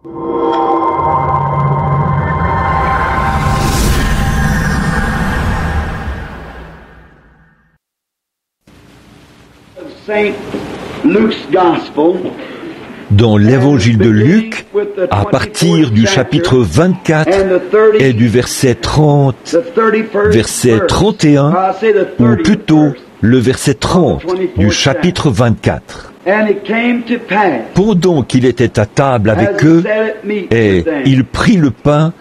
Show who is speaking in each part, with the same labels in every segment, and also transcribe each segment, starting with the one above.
Speaker 1: Dans l'évangile de Luc, à partir du chapitre 24 et du verset 30, verset 31, ou plutôt le verset 30 du chapitre 24. Pendant qu'il était à table avec eux, et il prit le pain,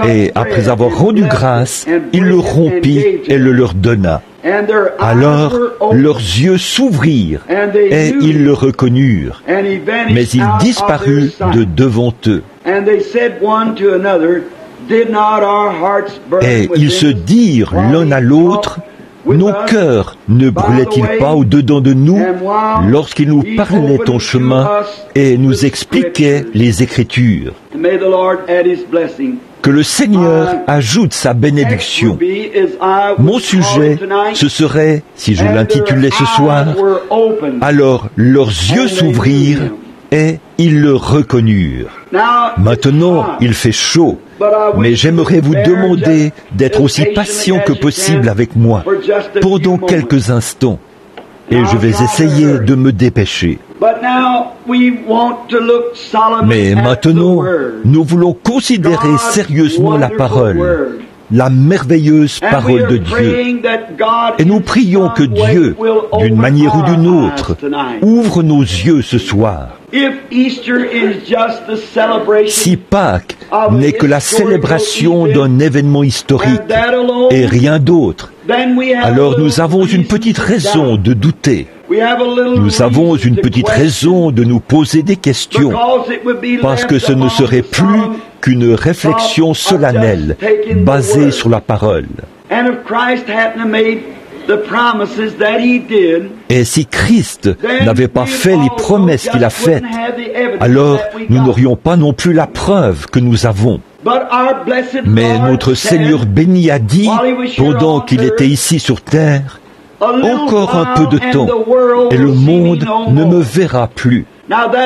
Speaker 1: et après avoir rendu grâce, il le rompit et le leur donna. Alors leurs yeux s'ouvrirent, et ils le reconnurent, mais il disparut de devant eux. Et ils se dirent l'un à l'autre, nos cœurs ne brûlaient-ils pas au-dedans de nous lorsqu'il nous parlait en chemin et nous expliquait les Écritures? Que le Seigneur ajoute sa bénédiction. Mon sujet, ce serait, si je l'intitulais ce soir, alors leurs yeux s'ouvrirent et ils le reconnurent. Maintenant, il fait chaud, mais j'aimerais vous demander d'être aussi patient que possible avec moi pendant quelques instants, et je vais essayer de me dépêcher. Mais maintenant, nous voulons considérer sérieusement la parole, la merveilleuse parole de Dieu. Et nous prions que Dieu, d'une manière ou d'une autre, ouvre nos yeux ce soir. Si Pâques n'est que la célébration d'un événement historique et rien d'autre, alors nous avons une petite raison de douter. Nous avons une petite raison de nous poser des questions, parce que ce ne serait plus qu'une réflexion solennelle, basée sur la parole. Et si Christ n'avait pas fait les promesses qu'il a faites, alors nous n'aurions pas non plus la preuve que nous avons. Mais notre Seigneur béni a dit, pendant qu'il était ici sur terre, encore un peu de temps, et le monde ne me verra plus.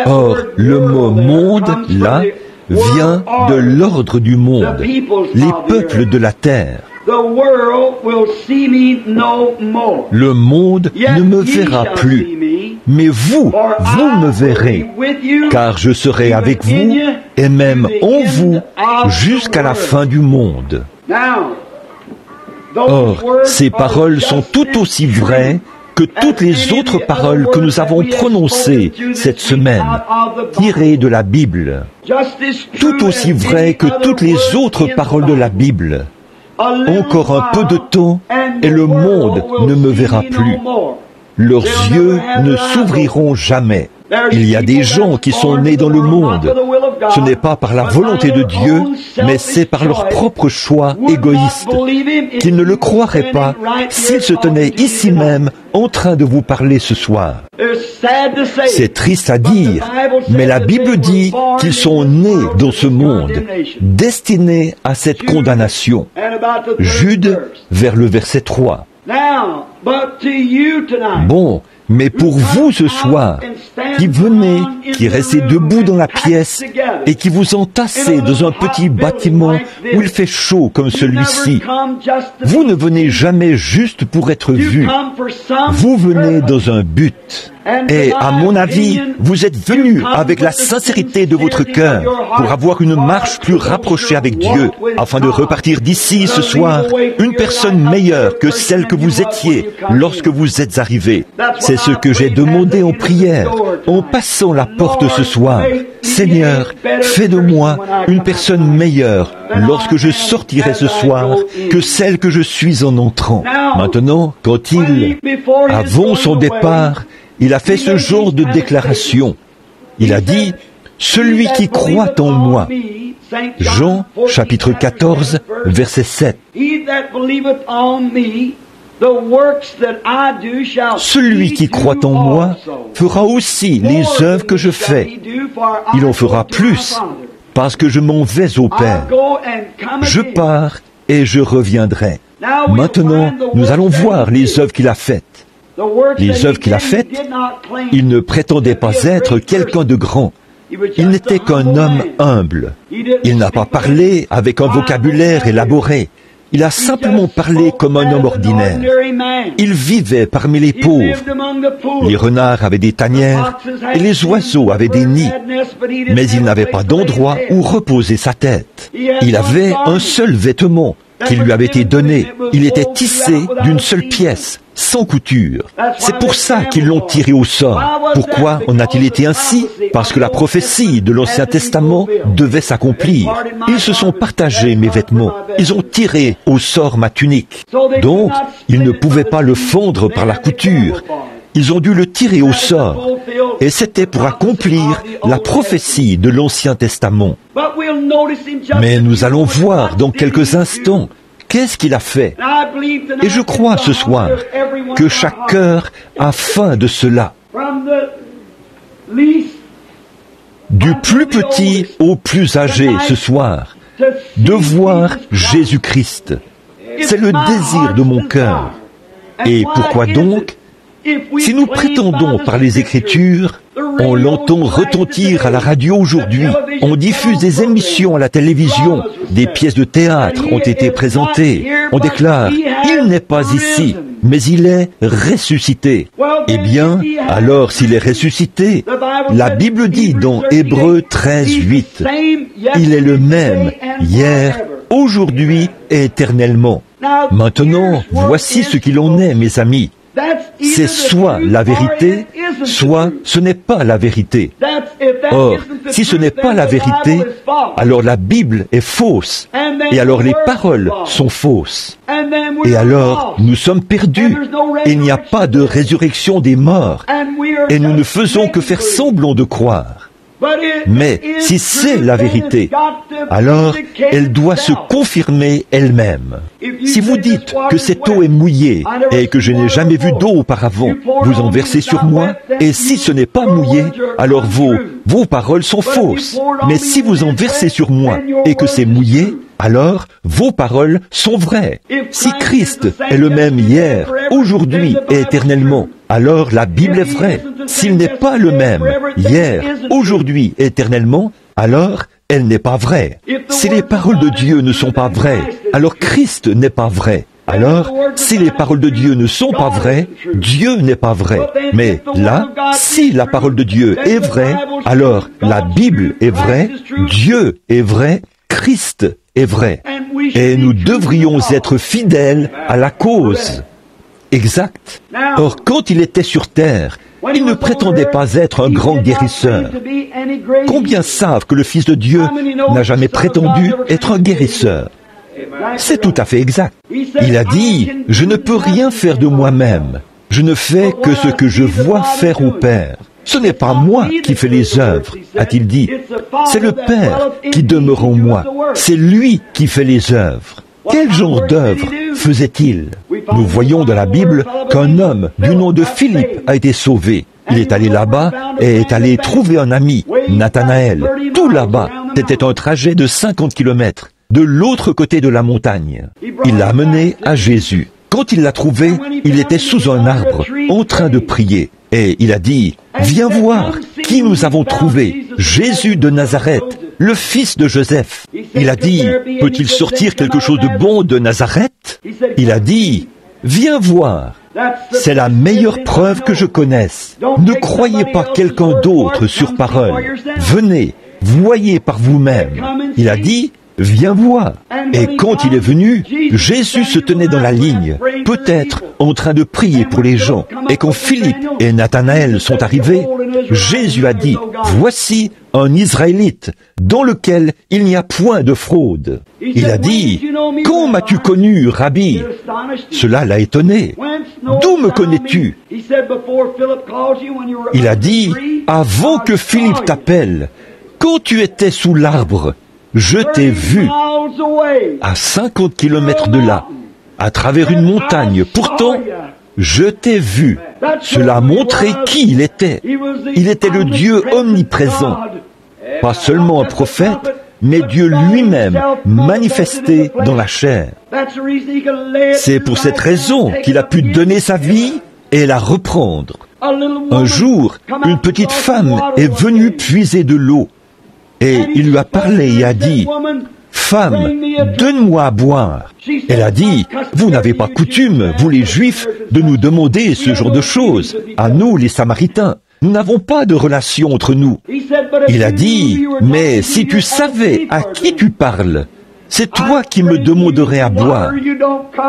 Speaker 1: Or, le mot « monde », là, vient de l'ordre du monde, les peuples de la terre. Le monde ne me verra plus, mais vous me verrez, car je serai avec vous, et même en vous, jusqu'à la fin du monde. Or, ces paroles sont tout aussi vraies que toutes les autres paroles que nous avons prononcées cette semaine, tirées de la Bible. Tout aussi vraies que toutes les autres paroles de la Bible. Encore un peu de temps, et le monde ne me verra plus. Leurs yeux ne s'ouvriront jamais. Il y a des gens qui sont nés dans le monde. Ce n'est pas par la volonté de Dieu, mais c'est par leur propre choix égoïste, qu'ils ne le croiraient pas s'ils se tenaient ici même en train de vous parler ce soir. C'est triste à dire, mais la Bible dit qu'ils sont nés dans ce monde, destinés à cette condamnation. Jude, vers le verset 3. Bon, mais pour vous ce soir, qui venez, qui restez debout dans la pièce et qui vous entassez dans un petit bâtiment où il fait chaud comme celui-ci, vous ne venez jamais juste pour être vu. Vous venez dans un but. Et à mon avis, vous êtes venus avec la sincérité de votre cœur pour avoir une marche plus rapprochée avec Dieu, afin de repartir d'ici ce soir une personne meilleure que celle que vous étiez lorsque vous êtes arrivés. C'est ce que j'ai demandé en prière, en passant la porte ce soir. Seigneur, fais de moi une personne meilleure lorsque je sortirai ce soir que celle que je suis en entrant. Maintenant, quand il, avant son départ, il a fait ce genre de déclaration. Il a dit, « Celui qui croit en moi ». Jean, chapitre 14, verset 7. Celui qui croit en moi fera aussi les œuvres que je fais. Il en fera plus, parce que je m'en vais au Père. Je pars et je reviendrai. Maintenant, nous allons voir les œuvres qu'il a faites. Les œuvres qu'il a faites, il ne prétendait pas être quelqu'un de grand. Il n'était qu'un homme humble. Il n'a pas parlé avec un vocabulaire élaboré. Il a simplement parlé comme un homme ordinaire. Il vivait parmi les pauvres. Les renards avaient des tanières et les oiseaux avaient des nids. Mais il n'avait pas d'endroit où reposer sa tête. Il avait un seul vêtement qui lui avait été donné. Il était tissé d'une seule pièce, sans couture. C'est pour ça qu'ils l'ont tiré au sort. Pourquoi en a-t-il été ainsi? Parce que la prophétie de l'Ancien Testament devait s'accomplir. Ils se sont partagés mes vêtements. Ils ont tiré au sort ma tunique. Donc, ils ne pouvaient pas le fondre par la couture. Ils ont dû le tirer au sort. Et c'était pour accomplir la prophétie de l'Ancien Testament. Mais nous allons voir dans quelques instants qu'est-ce qu'il a fait. Et je crois ce soir que chaque cœur a faim de cela. Du plus petit au plus âgé ce soir, de voir Jésus-Christ. C'est le désir de mon cœur. Et pourquoi donc? Si nous prétendons par les Écritures, on l'entend retentir à la radio aujourd'hui, on diffuse des émissions à la télévision, des pièces de théâtre ont été présentées, on déclare « Il n'est pas ici, mais il est ressuscité ». Eh bien, alors s'il est ressuscité, la Bible dit dans Hébreux 13:8, « Il est le même hier, aujourd'hui et éternellement ». Maintenant, voici ce qu'il en est, mes amis. C'est soit la vérité, soit ce n'est pas la vérité. Or, si ce n'est pas la vérité, alors la Bible est fausse, et alors les paroles sont fausses. Et alors, nous sommes perdus, et il n'y a pas de résurrection des morts, et nous ne faisons que faire semblant de croire. Mais si c'est la vérité, alors elle doit se confirmer elle-même. Si vous dites que cette eau est mouillée et que je n'ai jamais vu d'eau auparavant, vous en versez sur moi, et si ce n'est pas mouillé, alors vos paroles sont fausses. Mais si vous en versez sur moi et que c'est mouillé, alors vos paroles sont vraies. Si Christ est le même hier, aujourd'hui et éternellement, alors la Bible est vraie. S'il n'est pas le même hier, aujourd'hui et éternellement, alors elle n'est pas vraie. Si les paroles de Dieu ne sont pas vraies, alors Christ n'est pas vrai. Alors, si les paroles de Dieu ne sont pas vraies, Dieu n'est pas vrai. Mais là, si la parole de Dieu est vraie, alors la Bible est vraie, Dieu est vrai, Christ est vrai. Et nous devrions être fidèles à la cause. Exact. Or, quand il était sur terre, il ne prétendait pas être un grand guérisseur. Combien savent que le Fils de Dieu n'a jamais prétendu être un guérisseur? C'est tout à fait exact. Il a dit, « Je ne peux rien faire de moi-même. Je ne fais que ce que je vois faire au Père. Ce n'est pas moi qui fais les œuvres, a-t-il dit. C'est le Père qui demeure en moi. C'est lui qui fait les œuvres. » Quel genre d'œuvre faisait-il? Nous voyons dans la Bible qu'un homme du nom de Philippe a été sauvé. Il est allé là-bas et est allé trouver un ami, Nathanaël. Tout là-bas, c'était un trajet de 50 kilomètres, de l'autre côté de la montagne. Il l'a amené à Jésus. Quand il l'a trouvé, il était sous un arbre, en train de prier. Et il a dit, « Viens voir qui nous avons trouvé, Jésus de Nazareth, le fils de Joseph. » Il a dit, « Peut-il sortir quelque chose de bon de Nazareth ?» Il a dit, « Viens voir. » C'est la meilleure preuve que je connaisse. Ne croyez pas quelqu'un d'autre sur parole. Venez, voyez par vous-même. Il a dit, viens voir. Et quand il est venu, Jésus se tenait dans la ligne, peut-être en train de prier pour les gens. Et quand Philippe et Nathanaël sont arrivés, Jésus a dit, voici un Israélite dans lequel il n'y a point de fraude. Il a dit, quand m'as-tu connu, Rabbi? Cela l'a étonné. D'où me connais-tu? Il a dit, avant que Philippe t'appelle, quand tu étais sous l'arbre, je t'ai vu à 50 kilomètres de là, à travers une montagne. Pourtant, je t'ai vu. Cela montrait qui il était. Il était le Dieu omniprésent. Pas seulement un prophète, mais Dieu lui-même manifesté dans la chair. C'est pour cette raison qu'il a pu donner sa vie et la reprendre. Un jour, une petite femme est venue puiser de l'eau. Et il lui a parlé et a dit, « Femme, donne-moi à boire. » Elle a dit, « Vous n'avez pas coutume, vous les Juifs, de nous demander ce genre de choses, à nous les Samaritains. Nous n'avons pas de relation entre nous. » Il a dit, « Mais si tu savais à qui tu parles, c'est toi qui me demanderais à boire.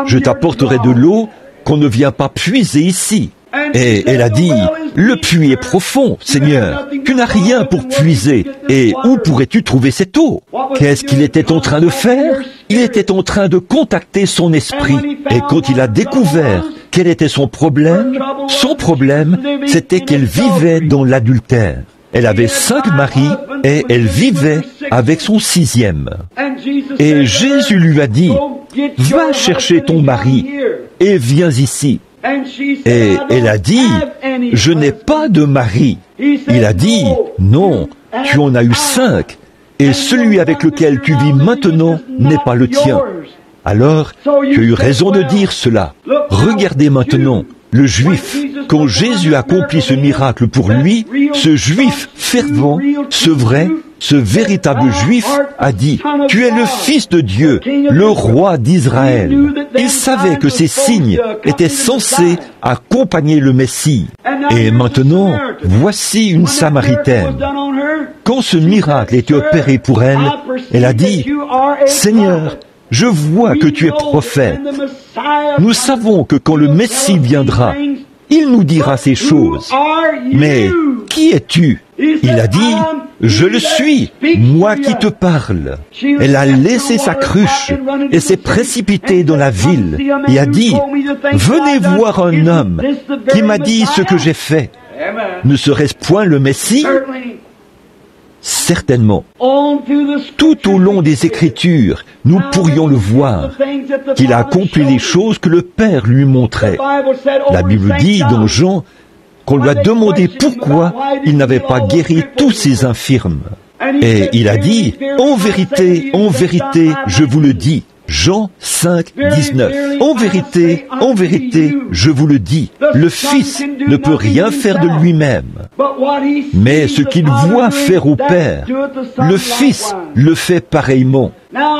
Speaker 1: Je t'apporterai de l'eau qu'on ne vient pas puiser ici. » Et elle a dit, « Le puits est profond, Seigneur. Tu n'as rien pour puiser. Et où pourrais-tu trouver cette eau ?» Qu'est-ce qu'il était en train de faire? Il était en train de contacter son esprit. Et quand il a découvert quel était son problème, c'était qu'elle vivait dans l'adultère. Elle avait 5 maris et elle vivait avec son 6e. Et Jésus lui a dit, « Va chercher ton mari et viens ici. » Et elle a dit, « Je n'ai pas de mari. » Il a dit, « Non, tu en as eu 5, et celui avec lequel tu vis maintenant n'est pas le tien. » Alors, tu as eu raison de dire cela. Regardez maintenant, le Juif, quand Jésus accomplit ce miracle pour lui, ce Juif fervent, ce vrai, ce véritable Juif a dit, « Tu es le Fils de Dieu, le roi d'Israël. » Il savait que ces signes étaient censés accompagner le Messie. Et maintenant, voici une Samaritaine. Quand ce miracle était opéré pour elle, elle a dit, « Seigneur, je vois que tu es prophète. Nous savons que quand le Messie viendra, il nous dira ces choses. Mais qui es-tu? » Il a dit, « Je le suis, moi qui te parle. » Elle a laissé sa cruche et s'est précipitée dans la ville et a dit, « Venez voir un homme qui m'a dit ce que j'ai fait. Ne serait-ce point le Messie? » Certainement. Tout au long des Écritures, nous pourrions le voir, qu'il a accompli les choses que le Père lui montrait. La Bible dit dans Jean qu'on lui a demandé pourquoi il n'avait pas guéri tous ses infirmes. Et il a dit, « En vérité, je vous le dis. » Jean 5, 19. « En vérité, je vous le dis, le Fils ne peut rien faire de lui-même. Mais ce qu'il voit faire au Père, le Fils le fait pareillement.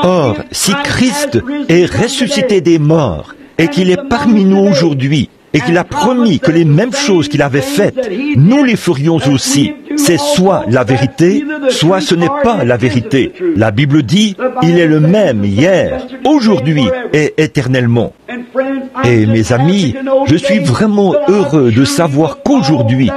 Speaker 1: Or, si Christ est ressuscité des morts et qu'il est parmi nous aujourd'hui, et qu'il a promis que les mêmes choses qu'il avait faites, nous les ferions aussi. C'est soit la vérité, soit ce n'est pas la vérité. La Bible dit, il est le même hier, aujourd'hui et éternellement. Et mes amis, je suis vraiment heureux de savoir qu'aujourd'hui,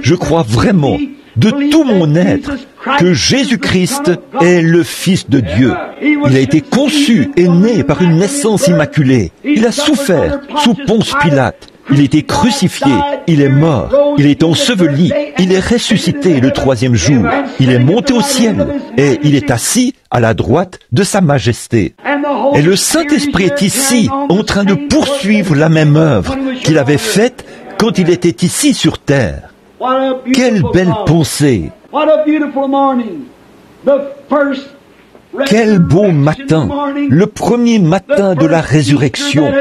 Speaker 1: je crois vraiment, de tout mon être, que Jésus-Christ est le Fils de Dieu. Il a été conçu et né par une naissance immaculée. Il a souffert sous Ponce Pilate. Il a été crucifié, il est mort, il est enseveli, il est ressuscité le 3e jour, il est monté au ciel et il est assis à la droite de sa majesté. Et le Saint-Esprit est ici en train de poursuivre la même œuvre qu'il avait faite quand il était ici sur terre. Quelle belle pensée! Quel beau matin, le premier matin de la résurrection,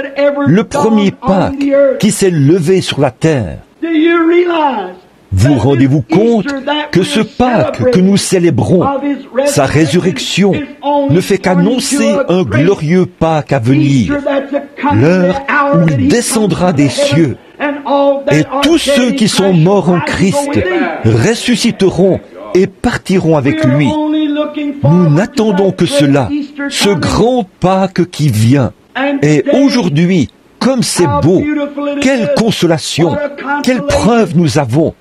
Speaker 1: le premier Pâques qui s'est levé sur la terre. Vous rendez-vous compte que ce Pâques que nous célébrons, sa résurrection, ne fait qu'annoncer un glorieux Pâques à venir, l'heure où il descendra des cieux, et tous ceux qui sont morts en Christ ressusciteront et partiront avec lui. Nous n'attendons que cela, ce grand Pâques qui vient. Et aujourd'hui, comme c'est beau, quelle consolation, quelle preuve nous avons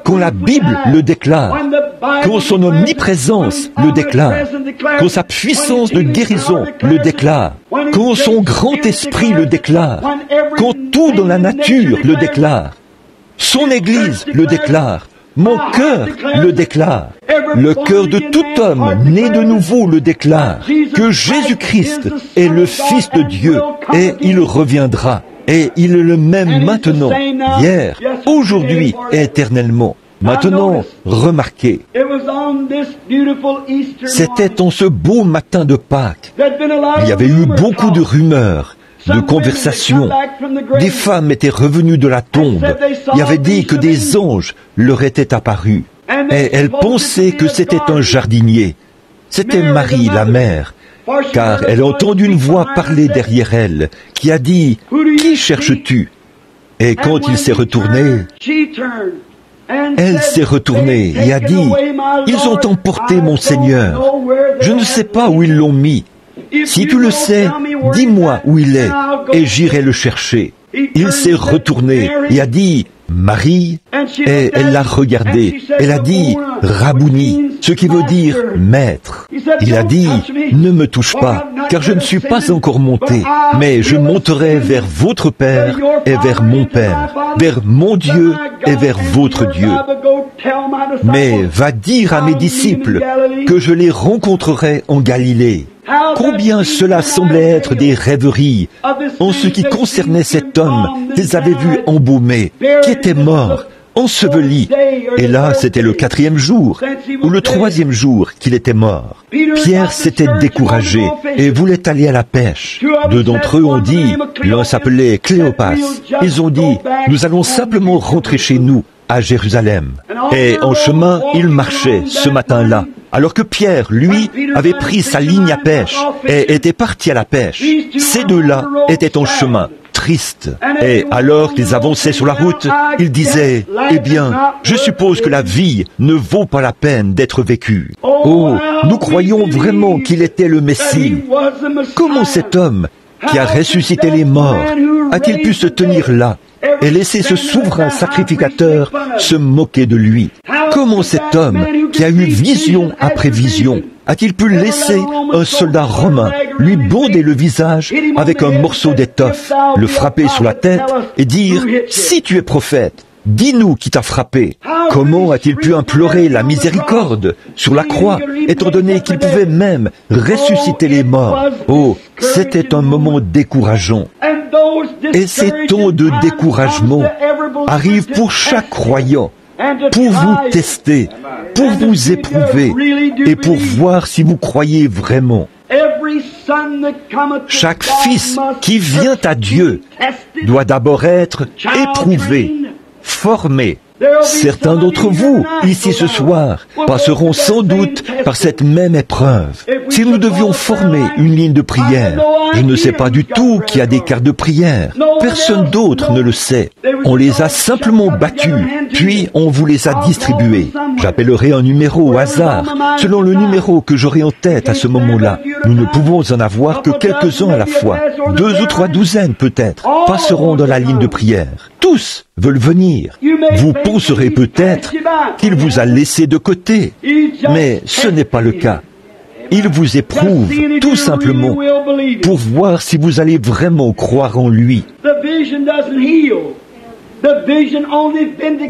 Speaker 1: quand la Bible le déclare, quand son omniprésence le déclare, quand sa puissance de guérison le déclare, quand son grand esprit le déclare, quand tout dans la nature le déclare, son Église le déclare, mon cœur le déclare. Le cœur de tout homme né de nouveau le déclare, que Jésus-Christ est le Fils de Dieu et il reviendra. Et il est le même maintenant, hier, aujourd'hui et éternellement. Maintenant, remarquez, c'était en ce beau matin de Pâques. Il y avait eu beaucoup de rumeurs de conversation. Des femmes étaient revenues de la tombe et avaient dit que des anges leur étaient apparus. Et elles pensaient que c'était un jardinier. C'était Marie, la mère, car elle a entendu une voix parler derrière elle, qui a dit « Qui cherches-tu » Et quand il s'est retourné, elle s'est retournée et a dit « Ils ont emporté mon Seigneur. Je ne sais pas où ils l'ont mis. Si tu le sais, dis-moi où il est, et j'irai le chercher. » Il s'est retourné et a dit « Marie » et elle l'a regardé. Elle a dit « Rabouni », ce qui veut dire « maître ». Il a dit « Ne me touche pas, car je ne suis pas encore monté, mais je monterai vers votre Père et vers mon Père, vers mon Dieu et vers votre Dieu. Mais va dire à mes disciples que je les rencontrerai en Galilée. » Combien cela semblait être des rêveries en ce qui concernait cet homme qu'ils avaient vu embaumé, qui était mort, enseveli. Et là, c'était le 4e jour, ou le 3e jour qu'il était mort. Pierre s'était découragé et voulait aller à la pêche. 2 d'entre eux ont dit, l'un s'appelait Cléopas, ils ont dit, nous allons simplement rentrer chez nous, à Jérusalem. Et en chemin, ils marchaient ce matin-là, alors que Pierre, lui, avait pris sa ligne à pêche et était parti à la pêche. Ces deux-là étaient en chemin, tristes. Et alors qu'ils avançaient sur la route, ils disaient, « Eh bien, je suppose que la vie ne vaut pas la peine d'être vécue. Oh, nous croyons vraiment qu'il était le Messie. Comment cet homme, qui a ressuscité les morts, a-t-il pu se tenir là et laisser ce souverain sacrificateur se moquer de lui? Comment cet homme, qui a eu vision après vision, a-t-il pu laisser un soldat romain lui bander le visage avec un morceau d'étoffe, le frapper sur la tête et dire « Si tu es prophète, dis-nous qui t'a frappé ». Comment a-t-il pu implorer la miséricorde sur la croix, étant donné qu'il pouvait même ressusciter les morts? Oh, c'était un moment décourageant. Et ces temps de découragement arrivent pour chaque croyant, pour vous tester, pour vous éprouver et pour voir si vous croyez vraiment. Chaque fils qui vient à Dieu doit d'abord être éprouvé, formé. Certains d'entre vous, ici ce soir, passeront sans doute par cette même épreuve. Si nous devions former une ligne de prière, je ne sais pas du tout qui a des cartes de prière. Personne d'autre ne le sait. On les a simplement battus, puis on vous les a distribués. J'appellerai un numéro au hasard, selon le numéro que j'aurai en tête à ce moment-là. Nous ne pouvons en avoir que quelques-uns à la fois. 2 ou 3 douzaines peut-être passeront dans la ligne de prière. Tous veulent venir. Vous penserez peut-être qu'il vous a laissé de côté, mais ce n'est pas le cas. Il vous éprouve tout simplement pour voir si vous allez vraiment croire en lui.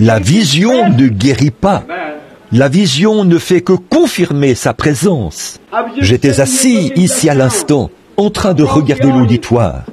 Speaker 1: La vision ne guérit pas. La vision ne fait que confirmer sa présence. J'étais assis ici à l'instant, en train de regarder l'auditoire.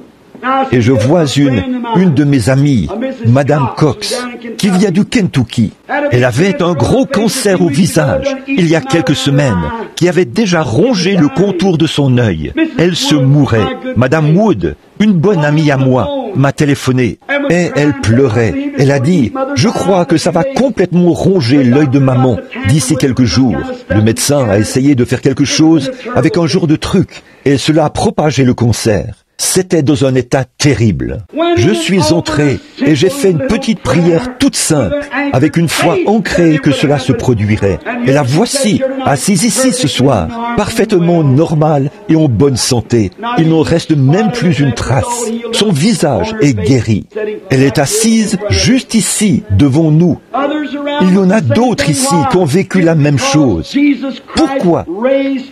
Speaker 1: Et je vois une de mes amies, Madame Cox, qui vient du Kentucky. Elle avait un gros cancer au visage, il y a quelques semaines, qui avait déjà rongé le contour de son œil. Elle se mourait. Madame Wood, une bonne amie à moi, m'a téléphoné et elle pleurait. Elle a dit, « Je crois que ça va complètement ronger l'œil de maman d'ici quelques jours. » Le médecin a essayé de faire quelque chose avec un genre de truc et cela a propagé le cancer. C'était dans un état terrible. Je suis entré et j'ai fait une petite prière toute simple, avec une foi ancrée que cela se produirait. Et la voici, assise ici ce soir, parfaitement normale et en bonne santé. Il n'en reste même plus une trace. Son visage est guéri. Elle est assise juste ici, devant nous. Il y en a d'autres ici qui ont vécu la même chose. Pourquoi?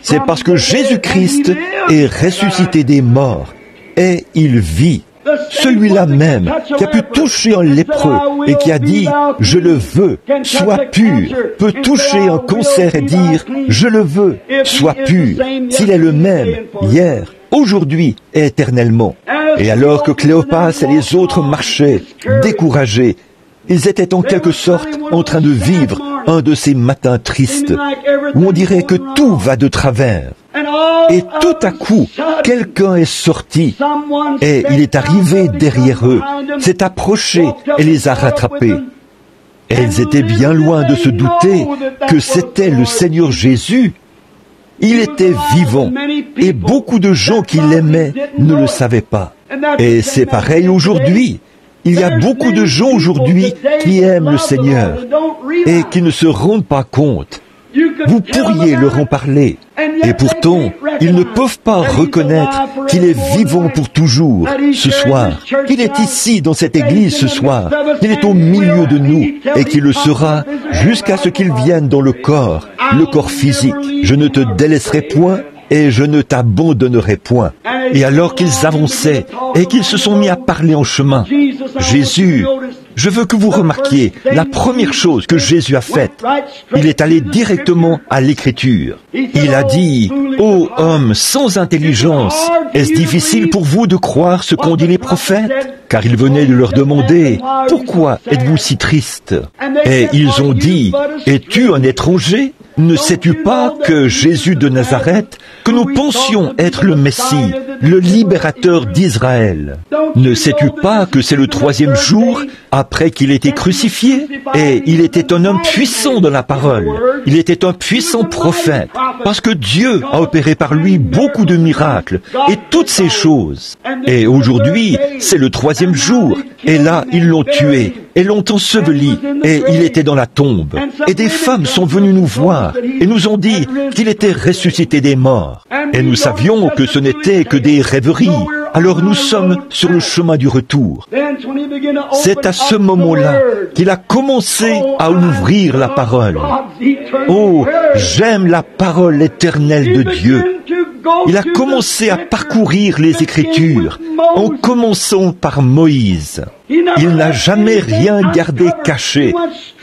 Speaker 1: C'est parce que Jésus-Christ est ressuscité des morts. Et il vit. Celui-là même qui a pu toucher un lépreux et qui a dit « Je le veux, sois pur », peut toucher un cancer et dire « Je le veux, sois pur », s'il est le même hier, aujourd'hui et éternellement. Et alors que Cléopas et les autres marchaient, découragés, ils étaient en quelque sorte en train de vivre un de ces matins tristes, où on dirait que tout va de travers. Et tout à coup, quelqu'un est sorti et il est arrivé derrière eux, s'est approché et les a rattrapés. Et ils étaient bien loin de se douter que c'était le Seigneur Jésus. Il était vivant et beaucoup de gens qui l'aimaient ne le savaient pas. Et c'est pareil aujourd'hui. Il y a beaucoup de gens aujourd'hui qui aiment le Seigneur et qui ne se rendent pas compte. Vous pourriez leur en parler. Et pourtant, ils ne peuvent pas reconnaître qu'il est vivant pour toujours ce soir, qu'il est ici dans cette église ce soir, qu'il est au milieu de nous et qu'il le sera jusqu'à ce qu'il vienne dans le corps physique. Je ne te délaisserai point et je ne t'abandonnerai point. Et alors qu'ils avançaient et qu'ils se sont mis à parler en chemin, Jésus, je veux que vous remarquiez la première chose que Jésus a faite. Il est allé directement à l'Écriture. Il a dit, « Ô homme sans intelligence, est-ce difficile pour vous de croire ce qu'ont dit les prophètes ?» Car il venait de leur demander, « Pourquoi êtes-vous si tristes ?» Et ils ont dit, « Es-tu un étranger ? Ne sais-tu pas que Jésus de Nazareth, que nous pensions être le Messie, le libérateur d'Israël? Ne sais-tu pas que c'est le 3e jour après qu'il ait été crucifié? Et il était un homme puissant dans la parole. Il était un puissant prophète, parce que Dieu a opéré par lui beaucoup de miracles et toutes ces choses. Et aujourd'hui, c'est le 3e jour. Et là, ils l'ont tué et l'ont enseveli, et il était dans la tombe. Et des femmes sont venues nous voir et nous ont dit qu'il était ressuscité des morts. Et nous savions que ce n'était que des rêveries. Alors nous sommes sur le chemin du retour. C'est à ce moment-là qu'il a commencé à ouvrir la parole. Oh, j'aime la parole éternelle de Dieu. Il a commencé à parcourir les Écritures, en commençant par Moïse. Il n'a jamais rien gardé caché.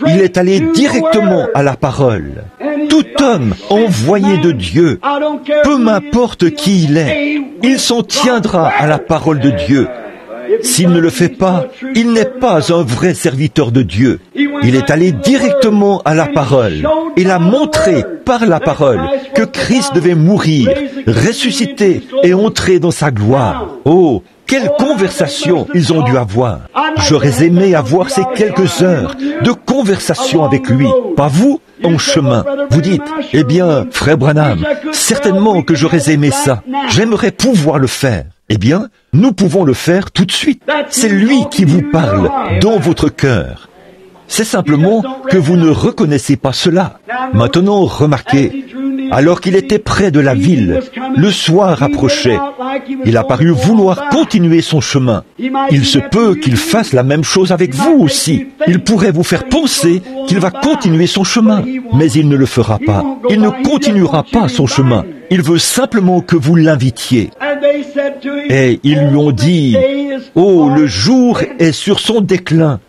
Speaker 1: Il est allé directement à la parole. Tout homme envoyé de Dieu, peu m'importe qui il est, il s'en tiendra à la parole de Dieu. S'il ne le fait pas, il n'est pas un vrai serviteur de Dieu. Il est allé directement à la parole. Il a montré par la parole que Christ devait mourir, ressusciter et entrer dans sa gloire. Oh, quelle conversation ils ont dû avoir. J'aurais aimé avoir ces quelques heures de conversation avec lui. Pas vous, en chemin. Vous dites, eh bien, frère Branham, certainement que j'aurais aimé ça. J'aimerais pouvoir le faire. Eh bien, nous pouvons le faire tout de suite. C'est lui qui vous parle dans votre cœur. C'est simplement que vous ne reconnaissez pas cela. Maintenant, remarquez, alors qu'il était près de la ville, le soir approchait. Il a paru vouloir continuer son chemin. Il se peut qu'il fasse la même chose avec vous aussi. Il pourrait vous faire penser qu'il va continuer son chemin, mais il ne le fera pas. Il ne continuera pas son chemin. Il veut simplement que vous l'invitiez. Et ils lui ont dit, « Oh, le jour est sur son déclin.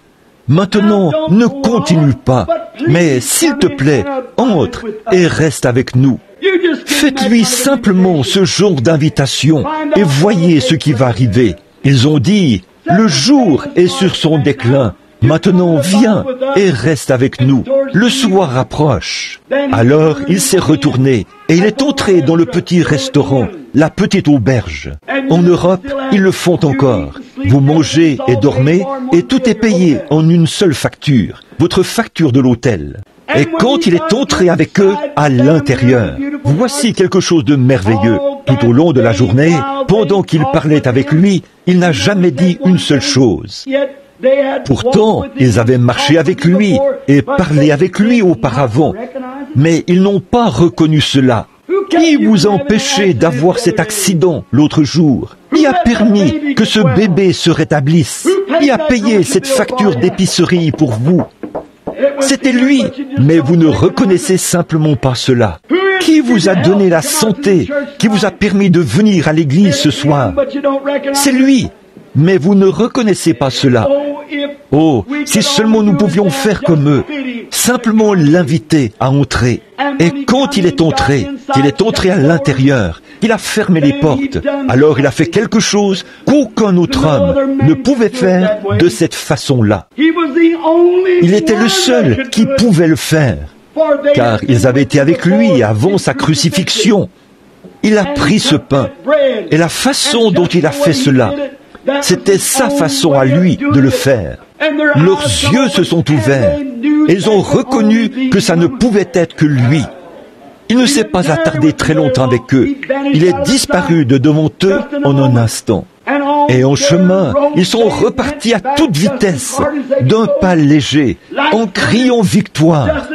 Speaker 1: Maintenant, ne continue pas, mais s'il te plaît, entre et reste avec nous. » Faites-lui simplement ce genre d'invitation et voyez ce qui va arriver. Ils ont dit, « Le jour est sur son déclin. Maintenant, viens et reste avec nous. Le soir approche. » Alors, il s'est retourné et il est entré dans le petit restaurant, la petite auberge. En Europe, ils le font encore. Vous mangez et dormez et tout est payé en une seule facture, votre facture de l'hôtel. Et quand il est entré avec eux à l'intérieur, voici quelque chose de merveilleux. Tout au long de la journée, pendant qu'il parlait avec lui, il n'a jamais dit une seule chose. Pourtant, ils avaient marché avec lui et parlé avec lui auparavant, mais ils n'ont pas reconnu cela. Qui vous a empêché d'avoir cet accident l'autre jour? Qui a permis que ce bébé se rétablisse? Qui a payé cette facture d'épicerie pour vous? C'était lui, mais vous ne reconnaissez simplement pas cela. Qui vous a donné la santé, qui vous a permis de venir à l'église ce soir? C'est lui, mais vous ne reconnaissez pas cela. Oh, si seulement nous pouvions faire comme eux, simplement l'inviter à entrer. Et quand il est entré, qu'il est entré à l'intérieur, qu'il a fermé les portes, alors il a fait quelque chose qu'aucun autre homme ne pouvait faire de cette façon-là. Il était le seul qui pouvait le faire, car ils avaient été avec lui avant sa crucifixion. il a pris ce pain, et la façon dont il a fait cela, c'était sa façon à lui de le faire. Leurs yeux se sont ouverts, et ils ont reconnu que ça ne pouvait être que lui. Il ne s'est pas attardé très longtemps avec eux. Il est disparu de devant eux en un instant. Et en chemin, ils sont repartis à toute vitesse, d'un pas léger, en criant victoire,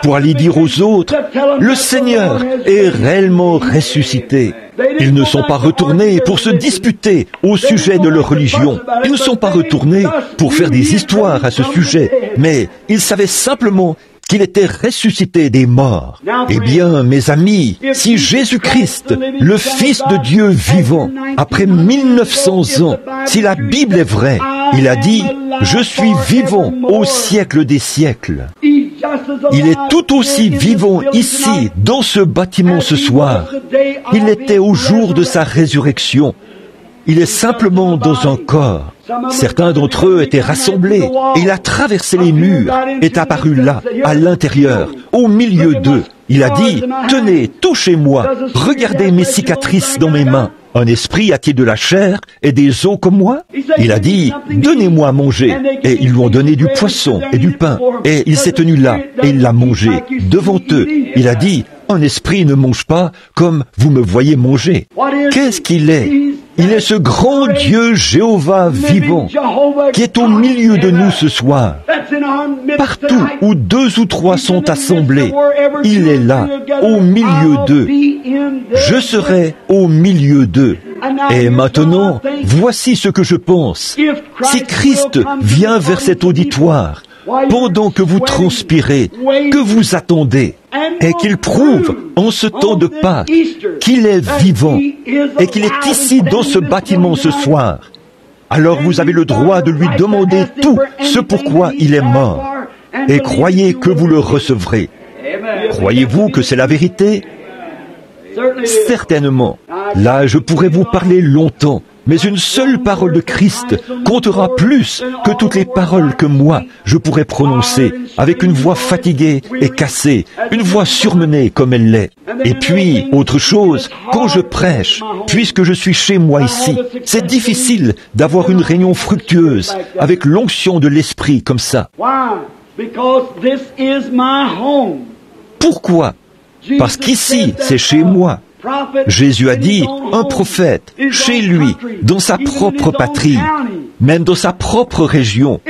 Speaker 1: pour aller dire aux autres, le Seigneur est réellement ressuscité. Ils ne sont pas retournés pour se disputer au sujet de leur religion. Ils ne sont pas retournés pour faire des histoires à ce sujet, mais ils savaient simplement qu'il était ressuscité des morts. Eh bien, mes amis, si Jésus-Christ, le Fils de Dieu vivant, après 1900 ans, si la Bible est vraie, il a dit « Je suis vivant au siècle des siècles ». Il est tout aussi vivant ici, dans ce bâtiment ce soir. Il était au jour de sa résurrection. Il est simplement dans un corps. Certains d'entre eux étaient rassemblés, et il a traversé les murs, est apparu là, à l'intérieur, au milieu d'eux. Il a dit, « Tenez, touchez-moi, regardez mes cicatrices dans mes mains. Un esprit a-t-il de la chair et des os comme moi ?» Il a dit, « Donnez-moi à manger. » Et ils lui ont donné du poisson et du pain. Et il s'est tenu là, et il l'a mangé, devant eux. Il a dit, « Un esprit ne mange pas comme vous me voyez manger. » Qu'est-ce qu'il est ? Il est ce grand Dieu Jéhovah vivant qui est au milieu de nous ce soir. Partout où 2 ou 3 sont assemblés, il est là, au milieu d'eux. Je serai au milieu d'eux. Et maintenant, voici ce que je pense. Si Christ vient vers cet auditoire, pendant que vous transpirez, que vous attendez, et qu'il prouve en ce temps de Pâques qu'il est vivant et qu'il est ici dans ce bâtiment ce soir, alors vous avez le droit de lui demander tout ce pourquoi il est mort, et croyez que vous le recevrez. Croyez-vous que c'est la vérité? Certainement. Là, je pourrais vous parler longtemps, mais une seule parole de Christ comptera plus que toutes les paroles que moi, je pourrais prononcer avec une voix fatiguée et cassée, une voix surmenée comme elle l'est. Et puis, autre chose, quand je prêche, puisque je suis chez moi ici, c'est difficile d'avoir une réunion fructueuse avec l'onction de l'Esprit comme ça. Pourquoi? Parce qu'ici, c'est chez moi. Jésus a dit, un prophète, chez lui, dans sa propre patrie, même dans sa propre région.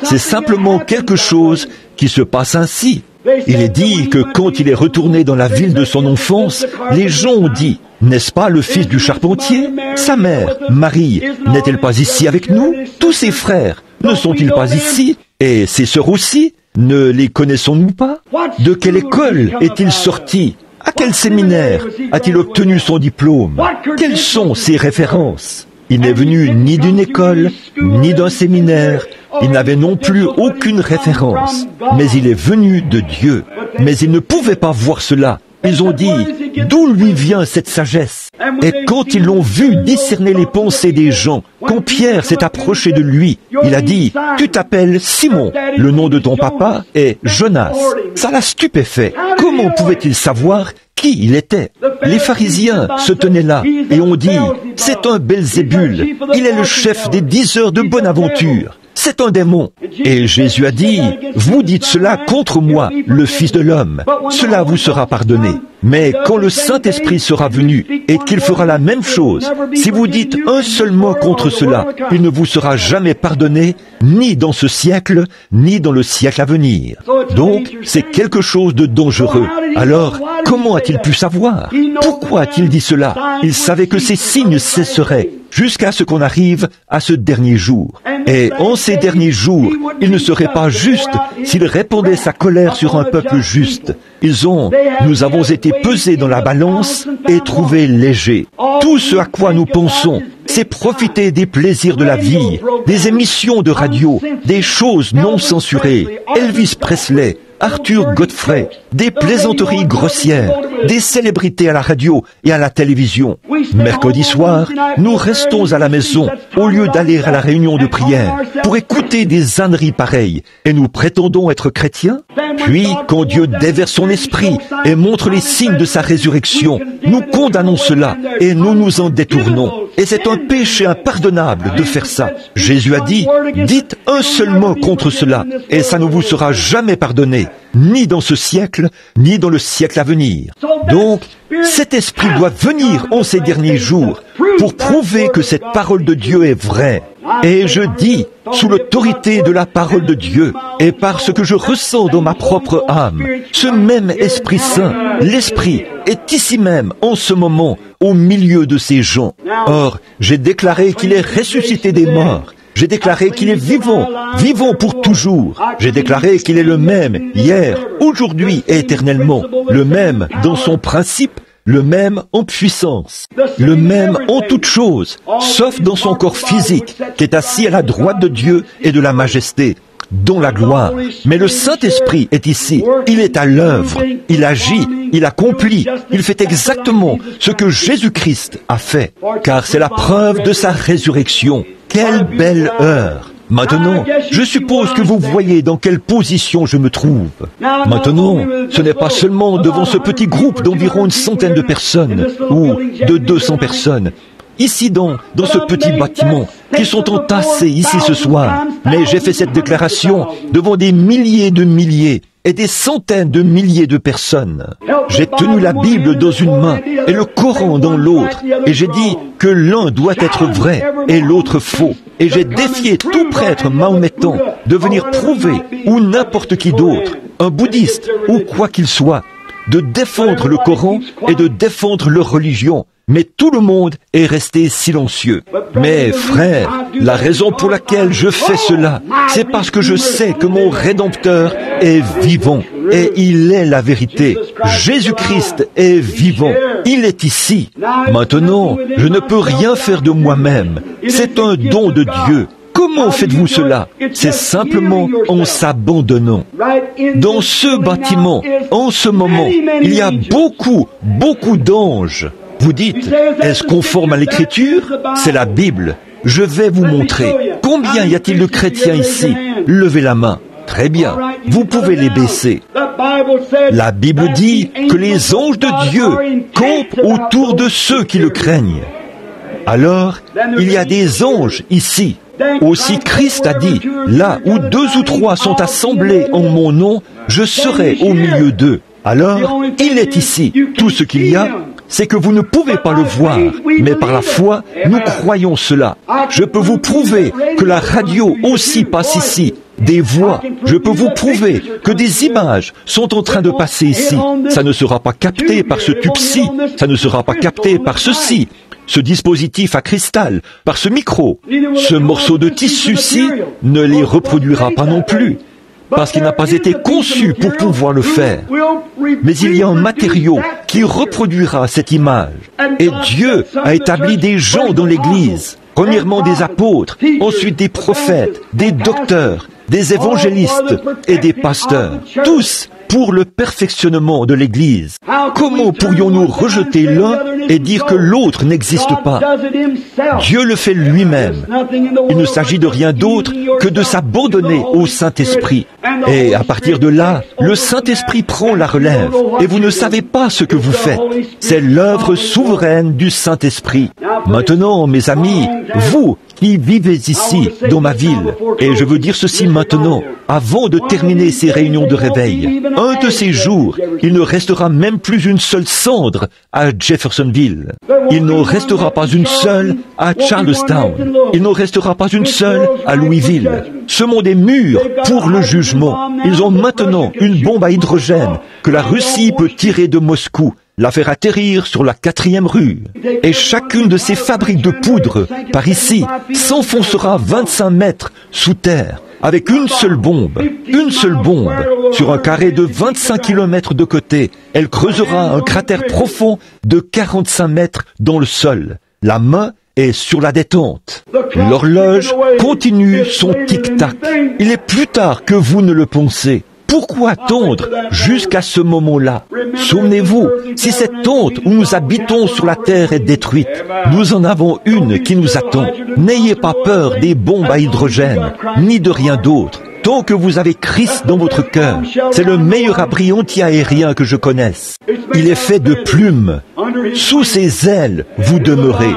Speaker 1: C'est simplement quelque chose qui se passe ainsi. Il est dit que quand il est retourné dans la ville de son enfance, les gens ont dit, n'est-ce pas le fils du charpentier? Sa mère, Marie, n'est-elle pas ici avec nous? Tous ses frères, ne sont-ils pas ici? Et ses sœurs aussi? Ne les connaissons-nous pas? De quelle école est-il sorti? À quel séminaire a-t-il obtenu son diplôme? Quelles sont ses références? Il n'est venu ni d'une école, ni d'un séminaire. Il n'avait non plus aucune référence. Mais il est venu de Dieu. Mais ils ne pouvaient pas voir cela. Ils ont dit, d'où lui vient cette sagesse? Et quand ils l'ont vu discerner les pensées des gens, quand Pierre s'est approché de lui, il a dit, tu t'appelles Simon, le nom de ton papa est Jonas. Ça l'a stupéfait. Comment pouvait-il savoir qui il était? Les pharisiens se tenaient là et ont dit, c'est un Belzébul, il est le chef des 10 heures de bonne aventure. C'est un démon. Et Jésus a dit, vous dites cela contre moi, le Fils de l'homme. Cela vous sera pardonné. Mais quand le Saint-Esprit sera venu et qu'il fera la même chose, si vous dites un seul mot contre cela, il ne vous sera jamais pardonné, ni dans ce siècle, ni dans le siècle à venir. Donc, c'est quelque chose de dangereux. Alors, comment a-t-il pu savoir? Pourquoi a-t-il dit cela? Il savait que ces signes cesseraient jusqu'à ce qu'on arrive à ce dernier jour. Et en ces derniers jours, il ne serait pas juste s'il répandait sa colère sur un peuple juste. Nous avons été pesés dans la balance et trouvés légers. Tout ce à quoi nous pensons, c'est profiter des plaisirs de la vie, des émissions de radio, des choses non censurées, Elvis Presley, Arthur Godfrey, des plaisanteries grossières, des célébrités à la radio et à la télévision. Mercredi soir, nous restons à la maison au lieu d'aller à la réunion de prière pour écouter des âneries pareilles et nous prétendons être chrétiens. Puis, quand Dieu déverse son esprit et montre les signes de sa résurrection, nous condamnons cela et nous nous en détournons. Et c'est un péché impardonnable de faire ça. Jésus a dit, dites un seul mot contre cela et ça ne vous sera jamais pardonné, ni dans ce siècle, ni dans le siècle à venir. Donc, cet esprit doit venir en ces derniers jours pour prouver que cette parole de Dieu est vraie. Et je dis, sous l'autorité de la parole de Dieu, et par ce que je ressens dans ma propre âme, ce même Esprit Saint, l'Esprit, est ici même, en ce moment, au milieu de ces gens. Or, j'ai déclaré qu'il est ressuscité des morts. J'ai déclaré qu'il est vivant, vivant pour toujours. J'ai déclaré qu'il est le même, hier, aujourd'hui et éternellement, le même dans son principe, le même en puissance, le même en toutes choses, sauf dans son corps physique, qui est assis à la droite de Dieu et de la majesté, dont la gloire. Mais le Saint-Esprit est ici, il est à l'œuvre, il agit, il accomplit, il fait exactement ce que Jésus-Christ a fait, car c'est la preuve de sa résurrection. Quelle belle heure! Maintenant, je suppose que vous voyez dans quelle position je me trouve. Maintenant, ce n'est pas seulement devant ce petit groupe d'environ une centaine de personnes, ou de 200 personnes, ici dans ce petit bâtiment, qui sont entassés ici ce soir, mais j'ai fait cette déclaration devant des milliers de milliers et des centaines de milliers de personnes. J'ai tenu la Bible dans une main et le Coran dans l'autre, et j'ai dit que l'un doit être vrai et l'autre faux. Et j'ai défié tout prêtre mahométan de venir prouver, ou n'importe qui d'autre, un bouddhiste ou quoi qu'il soit, de défendre le Coran et de défendre leur religion. Mais tout le monde est resté silencieux. Mais frère, la raison pour laquelle je fais cela, c'est parce que je sais que mon Rédempteur est vivant. Et il est la vérité. Jésus-Christ est vivant. Il est ici. Maintenant, je ne peux rien faire de moi-même. C'est un don de Dieu. Comment faites-vous cela? C'est simplement en s'abandonnant. Dans ce bâtiment, en ce moment, il y a beaucoup d'anges. Vous dites, est-ce conforme à l'Écriture? C'est la Bible. Je vais vous montrer. Combien y a-t-il de chrétiens ici? Levez la main. Très bien. Vous pouvez les baisser. La Bible dit que les anges de Dieu campent autour de ceux qui le craignent. Alors, il y a des anges ici. Aussi Christ a dit, là où 2 ou 3 sont assemblés en mon nom, je serai au milieu d'eux. Alors, il est ici. Tout ce qu'il y a, c'est que vous ne pouvez pas le voir, mais par la foi, nous croyons cela. Je peux vous prouver que la radio aussi passe ici, des voix. Je peux vous prouver que des images sont en train de passer ici. Ça ne sera pas capté par ce tube-ci, ça ne sera pas capté par ceci, ce dispositif à cristal, par ce micro. Ce morceau de tissu-ci ne les reproduira pas non plus, parce qu'il n'a pas été conçu pour pouvoir le faire. Mais il y a un matériau qui reproduira cette image. Et Dieu a établi des gens dans l'Église. Premièrement des apôtres, ensuite des prophètes, des docteurs, des évangélistes et des pasteurs. Tous pour le perfectionnement de l'Église. Comment pourrions-nous rejeter l'un et dire que l'autre n'existe pas? Dieu le fait lui-même. Il ne s'agit de rien d'autre que de s'abandonner au Saint-Esprit. Et à partir de là, le Saint-Esprit prend la relève. Et vous ne savez pas ce que vous faites. C'est l'œuvre souveraine du Saint-Esprit. Maintenant, mes amis, vous qui vivez ici, dans ma ville, et je veux dire ceci maintenant, avant de terminer ces réunions de réveil, un de ces jours, il ne restera même plus une seule cendre à Jeffersonville. Il n'en restera pas une seule à Charlestown. Il n'en restera pas une seule à Louisville. Ce monde est mûr pour le jugement. Ils ont maintenant une bombe à hydrogène que la Russie peut tirer de Moscou, la faire atterrir sur la 4e rue. Et chacune de ces fabriques de poudre, par ici, s'enfoncera 25 mètres sous terre, avec une seule bombe, sur un carré de 25 km de côté. Elle creusera un cratère profond de 45 mètres dans le sol. La main est sur la détente. L'horloge continue son tic-tac. Il est plus tard que vous ne le pensez. Pourquoi attendre jusqu'à ce moment-là? Souvenez-vous, si cette honte où nous habitons sur la terre est détruite, nous en avons une qui nous attend. N'ayez pas peur des bombes à hydrogène, ni de rien d'autre. Tant que vous avez Christ dans votre cœur, c'est le meilleur abri anti-aérien que je connaisse. Il est fait de plumes. Sous ses ailes, vous demeurez.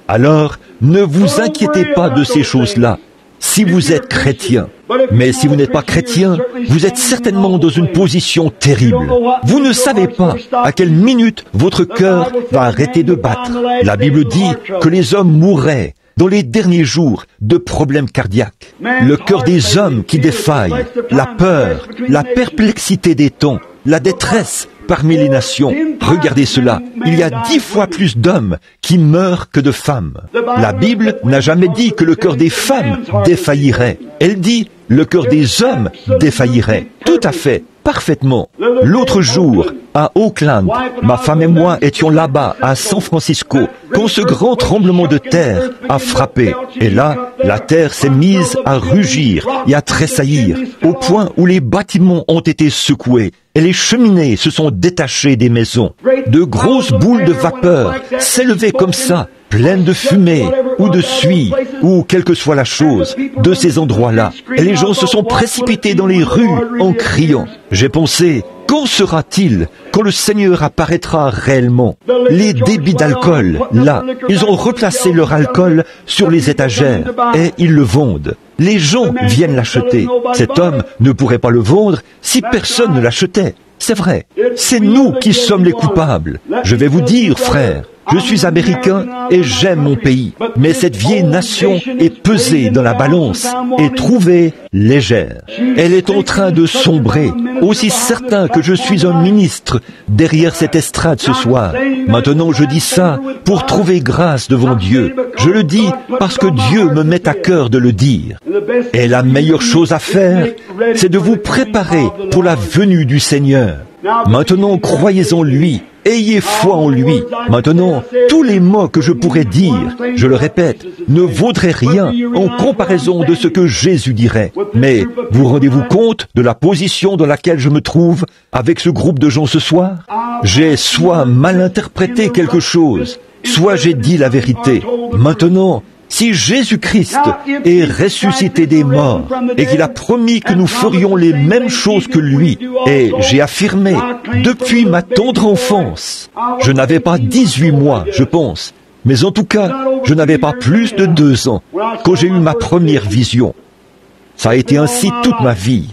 Speaker 1: Alors, ne vous inquiétez pas de ces choses-là, si vous êtes chrétien. Mais si vous n'êtes pas chrétien, vous êtes certainement dans une position terrible. Vous ne savez pas à quelle minute votre cœur va arrêter de battre. La Bible dit que les hommes mourraient dans les derniers jours de problèmes cardiaques. Le cœur des hommes qui défaille, la peur, la perplexité des temps, la détresse parmi les nations. Regardez cela, il y a 10 fois plus d'hommes qui meurent que de femmes. La Bible n'a jamais dit que le cœur des femmes défaillirait. Elle dit le cœur des hommes défaillirait. Tout à fait, parfaitement. L'autre jour, à Oakland, ma femme et moi étions là-bas, à San Francisco, quand ce grand tremblement de terre a frappé. Et là, la terre s'est mise à rugir et à tressaillir, au point où les bâtiments ont été secoués et les cheminées se sont détachées des maisons. De grosses boules de vapeur s'élevaient comme ça, pleines de fumée, ou de suie, ou quelle que soit la chose, de ces endroits-là. Et les gens se sont précipités dans les rues en criant. J'ai pensé, quand sera-t-il quand le Seigneur apparaîtra réellement? Les débits d'alcool, là, ils ont replacé leur alcool sur les étagères et ils le vendent. Les gens viennent l'acheter. Cet homme ne pourrait pas le vendre si personne ne l'achetait. C'est vrai. C'est nous qui sommes les coupables. Je vais vous dire, frères, je suis américain et j'aime mon pays. Mais cette vieille nation est pesée dans la balance et trouvée légère. Elle est en train de sombrer, aussi certain que je suis un ministre derrière cette estrade ce soir. Maintenant, je dis ça pour trouver grâce devant Dieu. Je le dis parce que Dieu me met à cœur de le dire. Et la meilleure chose à faire, c'est de vous préparer pour la venue du Seigneur. Maintenant, croyez en lui. Ayez foi en lui. Maintenant, tous les mots que je pourrais dire, je le répète, ne vaudraient rien en comparaison de ce que Jésus dirait. Mais vous rendez-vous compte de la position dans laquelle je me trouve avec ce groupe de gens ce soir? J'ai soit mal interprété quelque chose, soit j'ai dit la vérité. Maintenant, si Jésus-Christ est ressuscité des morts et qu'il a promis que nous ferions les mêmes choses que lui, et j'ai affirmé depuis ma tendre enfance, je n'avais pas 18 mois, je pense, mais en tout cas, je n'avais pas plus de 2 ans quand j'ai eu ma première vision. Ça a été ainsi toute ma vie.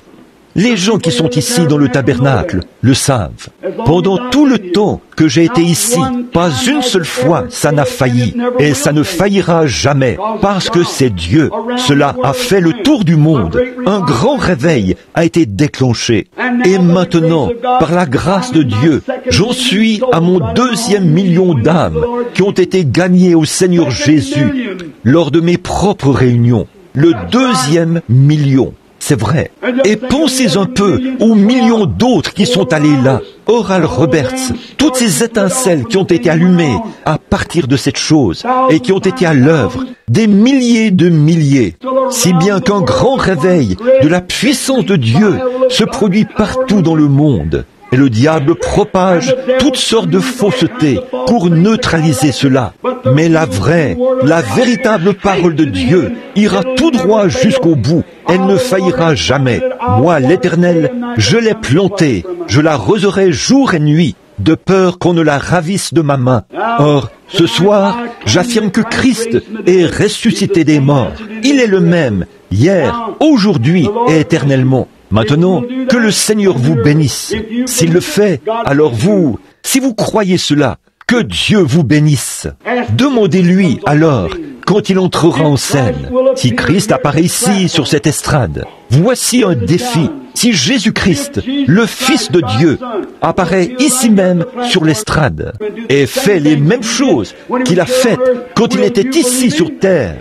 Speaker 1: Les gens qui sont ici dans le tabernacle le savent. Pendant tout le temps que j'ai été ici, pas une seule fois ça n'a failli. Et ça ne faillira jamais, parce que c'est Dieu. Cela a fait le tour du monde. Un grand réveil a été déclenché. Et maintenant, par la grâce de Dieu, j'en suis à mon 2e million d'âmes qui ont été gagnées au Seigneur Jésus lors de mes propres réunions. Le 2e million. C'est vrai. Et pensez un peu aux millions d'autres qui sont allés là. Oral Roberts, toutes ces étincelles qui ont été allumées à partir de cette chose et qui ont été à l'œuvre, des milliers de milliers, si bien qu'un grand réveil de la puissance de Dieu se produit partout dans le monde. Et le diable propage toutes sortes de faussetés pour neutraliser cela. Mais la vraie, la véritable parole de Dieu ira tout droit jusqu'au bout. Elle ne faillira jamais. Moi, l'Éternel, je l'ai plantée. Je l'arroserai jour et nuit, de peur qu'on ne la ravisse de ma main. Or, ce soir, j'affirme que Christ est ressuscité des morts. Il est le même, hier, aujourd'hui et éternellement. Maintenant, que le Seigneur vous bénisse. S'il le fait, alors vous, si vous croyez cela, que Dieu vous bénisse. Demandez-lui alors, quand il entrera en scène, si Christ apparaît ici sur cette estrade. Voici un défi. Si Jésus-Christ, le Fils de Dieu, apparaît ici même sur l'estrade et fait les mêmes choses qu'il a faites quand il était ici sur terre,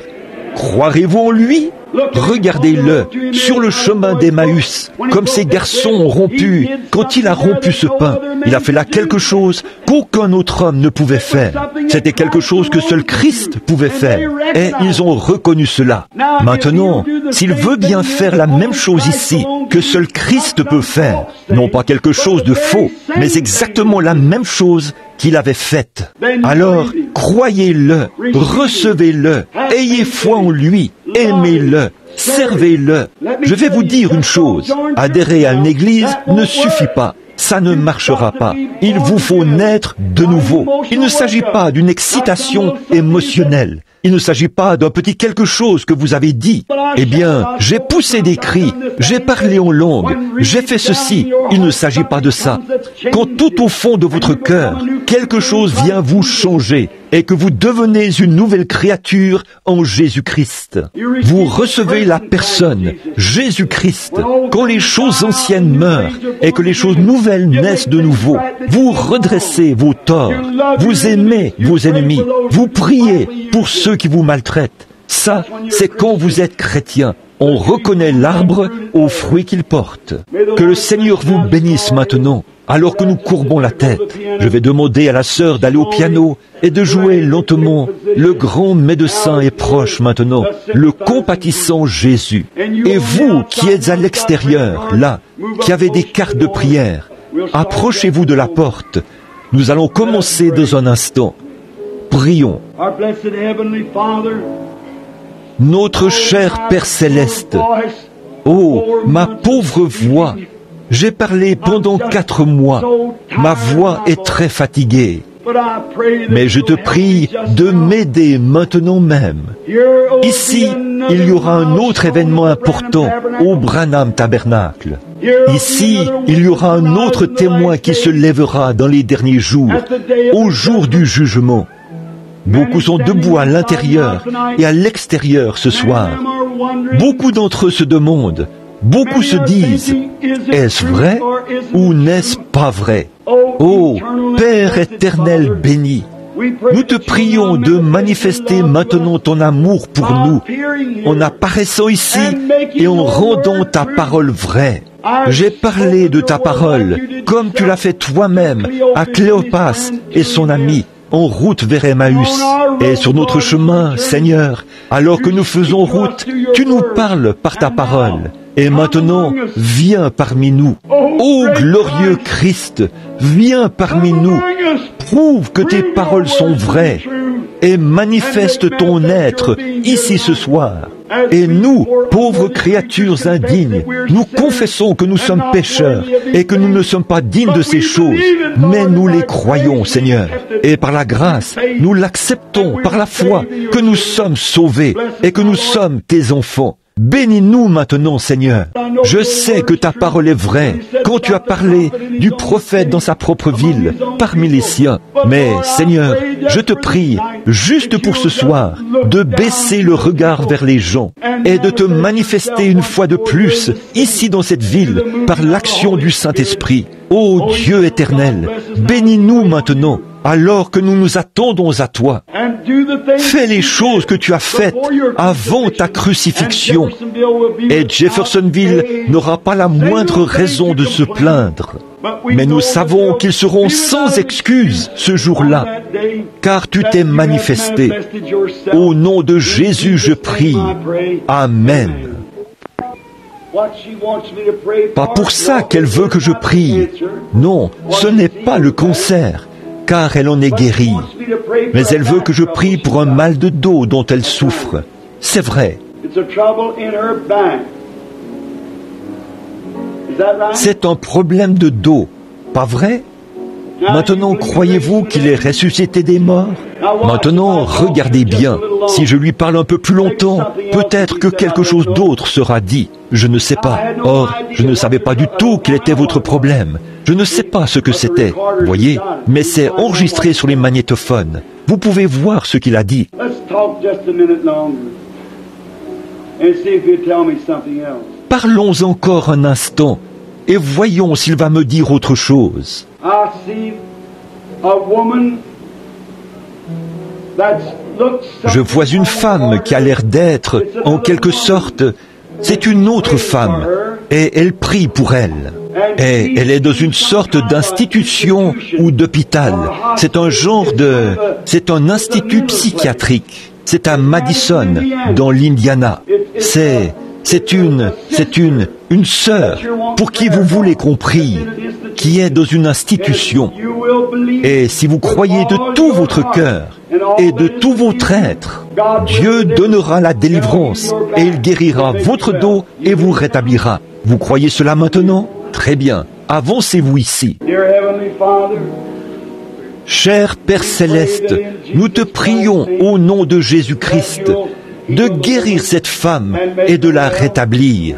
Speaker 1: croirez-vous en lui? Regardez-le sur le chemin d'Emmaüs, comme ces garçons ont rompu. Quand il a rompu ce pain, il a fait là quelque chose qu'aucun autre homme ne pouvait faire. C'était quelque chose que seul Christ pouvait faire. Et ils ont reconnu cela. Maintenant, s'il veut bien faire la même chose ici, que seul Christ peut faire, non pas quelque chose de faux, mais exactement la même chose qu'il avait faite. Alors, croyez-le, recevez-le, ayez foi en lui, aimez-le, servez-le. Je vais vous dire une chose, adhérer à une église ne suffit pas. Ça ne marchera pas. Il vous faut naître de nouveau. Il ne s'agit pas d'une excitation émotionnelle. Il ne s'agit pas d'un petit quelque chose que vous avez dit. Eh bien, j'ai poussé des cris, j'ai parlé en langue, j'ai fait ceci. Il ne s'agit pas de ça. Quand tout au fond de votre cœur, quelque chose vient vous changer et que vous devenez une nouvelle créature en Jésus-Christ. Vous recevez la personne, Jésus-Christ. Quand les choses anciennes meurent et que les choses nouvelles naissent de nouveau, vous redressez vos torts, vous aimez vos ennemis, vous priez pour ceux qui vous maltraitent. Ça, c'est quand vous êtes chrétien. On reconnaît l'arbre aux fruits qu'il porte. Que le Seigneur vous bénisse maintenant. Alors que nous courbons la tête, je vais demander à la sœur d'aller au piano et de jouer lentement. Le grand médecin est proche maintenant, le compatissant Jésus. Et vous qui êtes à l'extérieur, là, qui avez des cartes de prière, approchez-vous de la porte. Nous allons commencer dans un instant. Prions. Notre cher Père Céleste, oh, ma pauvre voix, j'ai parlé pendant 4 mois. Ma voix est très fatiguée. Mais je te prie de m'aider maintenant même. Ici, il y aura un autre événement important au Branham Tabernacle. Ici, il y aura un autre témoin qui se lèvera dans les derniers jours, au jour du jugement. Beaucoup sont debout à l'intérieur et à l'extérieur ce soir. Beaucoup d'entre eux se demandent, beaucoup se disent, est-ce vrai ou n'est-ce pas vrai? Ô Père éternel béni, nous te prions de manifester maintenant ton amour pour nous, en apparaissant ici et en rendant ta parole vraie. J'ai parlé de ta parole, comme tu l'as fait toi-même à Cléopas et son ami, en route vers Emmaüs. Et sur notre chemin, Seigneur, alors que nous faisons route, tu nous parles par ta parole. Et maintenant, viens parmi nous. Ô glorieux Christ, viens parmi nous. Prouve que tes paroles sont vraies et manifeste ton être ici ce soir. Et nous, pauvres créatures indignes, nous confessons que nous sommes pécheurs et que nous ne sommes pas dignes de ces choses, mais nous les croyons, Seigneur. Et par la grâce, nous l'acceptons par la foi que nous sommes sauvés et que nous sommes tes enfants. Bénis-nous maintenant, Seigneur. Je sais que ta parole est vraie quand tu as parlé du prophète dans sa propre ville, parmi les siens. Mais, Seigneur, je te prie, juste pour ce soir, de baisser le regard vers les gens et de te manifester une fois de plus, ici dans cette ville, par l'action du Saint-Esprit. Ô Dieu éternel, bénis-nous maintenant, alors que nous nous attendons à toi. Fais les choses que tu as faites avant ta crucifixion. Et Jeffersonville n'aura pas la moindre raison de se plaindre. Mais nous savons qu'ils seront sans excuse ce jour-là, car tu t'es manifesté. Au nom de Jésus, je prie. Amen. Pas pour ça qu'elle veut que je prie. Non, ce n'est pas le cancer, car elle en est guérie. Mais elle veut que je prie pour un mal de dos dont elle souffre. C'est vrai. C'est un problème de dos, pas vrai? Maintenant, croyez-vous qu'il est ressuscité des morts? Maintenant, regardez bien. Si je lui parle un peu plus longtemps, peut-être que quelque chose d'autre sera dit. Je ne sais pas. Or, je ne savais pas du tout quel était votre problème. Je ne sais pas ce que c'était, voyez, mais c'est enregistré sur les magnétophones. Vous pouvez voir ce qu'il a dit. Parlons encore un instant et voyons s'il va me dire autre chose. Je vois une femme qui a l'air d'être, en quelque sorte, c'est une autre femme, et elle prie pour elle. Et elle est dans une sorte d'institution ou d'hôpital. C'est un institut psychiatrique. C'est à Madison, dans l'Indiana. C'est une sœur pour qui vous voulez qu'on prie, qui est dans une institution. Et si vous croyez de tout votre cœur et de tout votre être, Dieu donnera la délivrance et il guérira votre dos et vous rétablira. Vous croyez cela maintenant? Très bien. Avancez-vous ici. Cher Père Céleste, nous te prions au nom de Jésus-Christ de guérir cette femme et de la rétablir.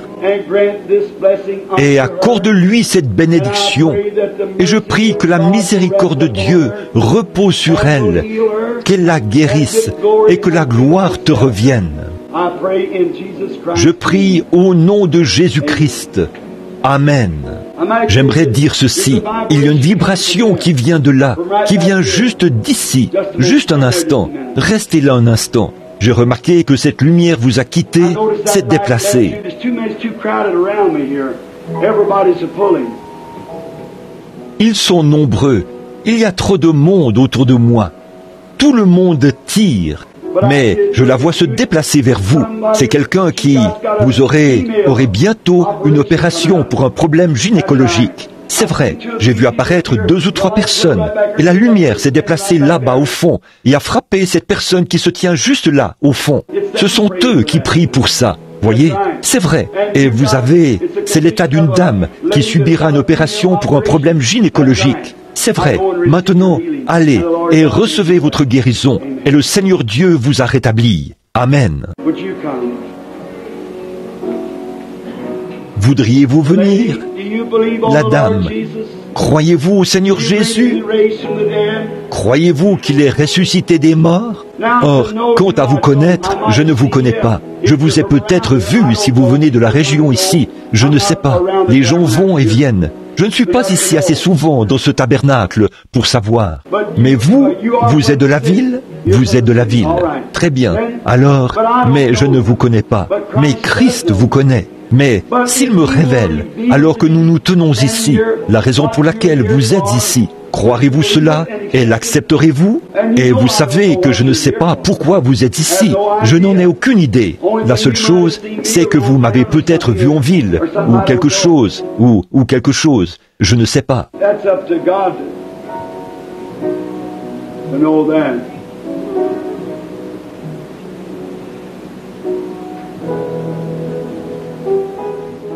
Speaker 1: Et accorde-lui cette bénédiction. Et je prie que la miséricorde de Dieu repose sur elle, qu'elle la guérisse et que la gloire te revienne. Je prie au nom de Jésus-Christ. Amen. J'aimerais dire ceci. Il y a une vibration qui vient de là, qui vient juste d'ici. Juste un instant. Restez là un instant. J'ai remarqué que cette lumière vous a quitté, s'est déplacée. Ils sont nombreux. Il y a trop de monde autour de moi. Tout le monde tire. Mais je la vois se déplacer vers vous. C'est quelqu'un qui, vous aurez bientôt une opération pour un problème gynécologique. C'est vrai, j'ai vu apparaître 2 ou 3 personnes, et la lumière s'est déplacée là-bas au fond, et a frappé cette personne qui se tient juste là, au fond. Ce sont eux qui prient pour ça. Voyez, c'est vrai. Et c'est l'état d'une dame qui subira une opération pour un problème gynécologique. C'est vrai. Maintenant, allez et recevez votre guérison, et le Seigneur Dieu vous a rétabli. Amen. Voudriez-vous venir? La dame, croyez-vous au Seigneur Jésus? Croyez-vous qu'il est ressuscité des morts? Or, quant à vous connaître, je ne vous connais pas. Je vous ai peut-être vu si vous venez de la région ici. Je ne sais pas. Les gens vont et viennent. Je ne suis pas ici assez souvent dans ce tabernacle pour savoir. Mais vous êtes de la ville? Vous êtes de la ville. Très bien. Alors, mais je ne vous connais pas. Mais Christ vous connaît. Mais s'il me révèle, alors que nous nous tenons ici, la raison pour laquelle vous êtes ici, croirez-vous cela et l'accepterez-vous? Et vous savez que je ne sais pas pourquoi vous êtes ici. Je n'en ai aucune idée. La seule chose, c'est que vous m'avez peut-être vu en ville, ou quelque chose, ou quelque chose. Je ne sais pas.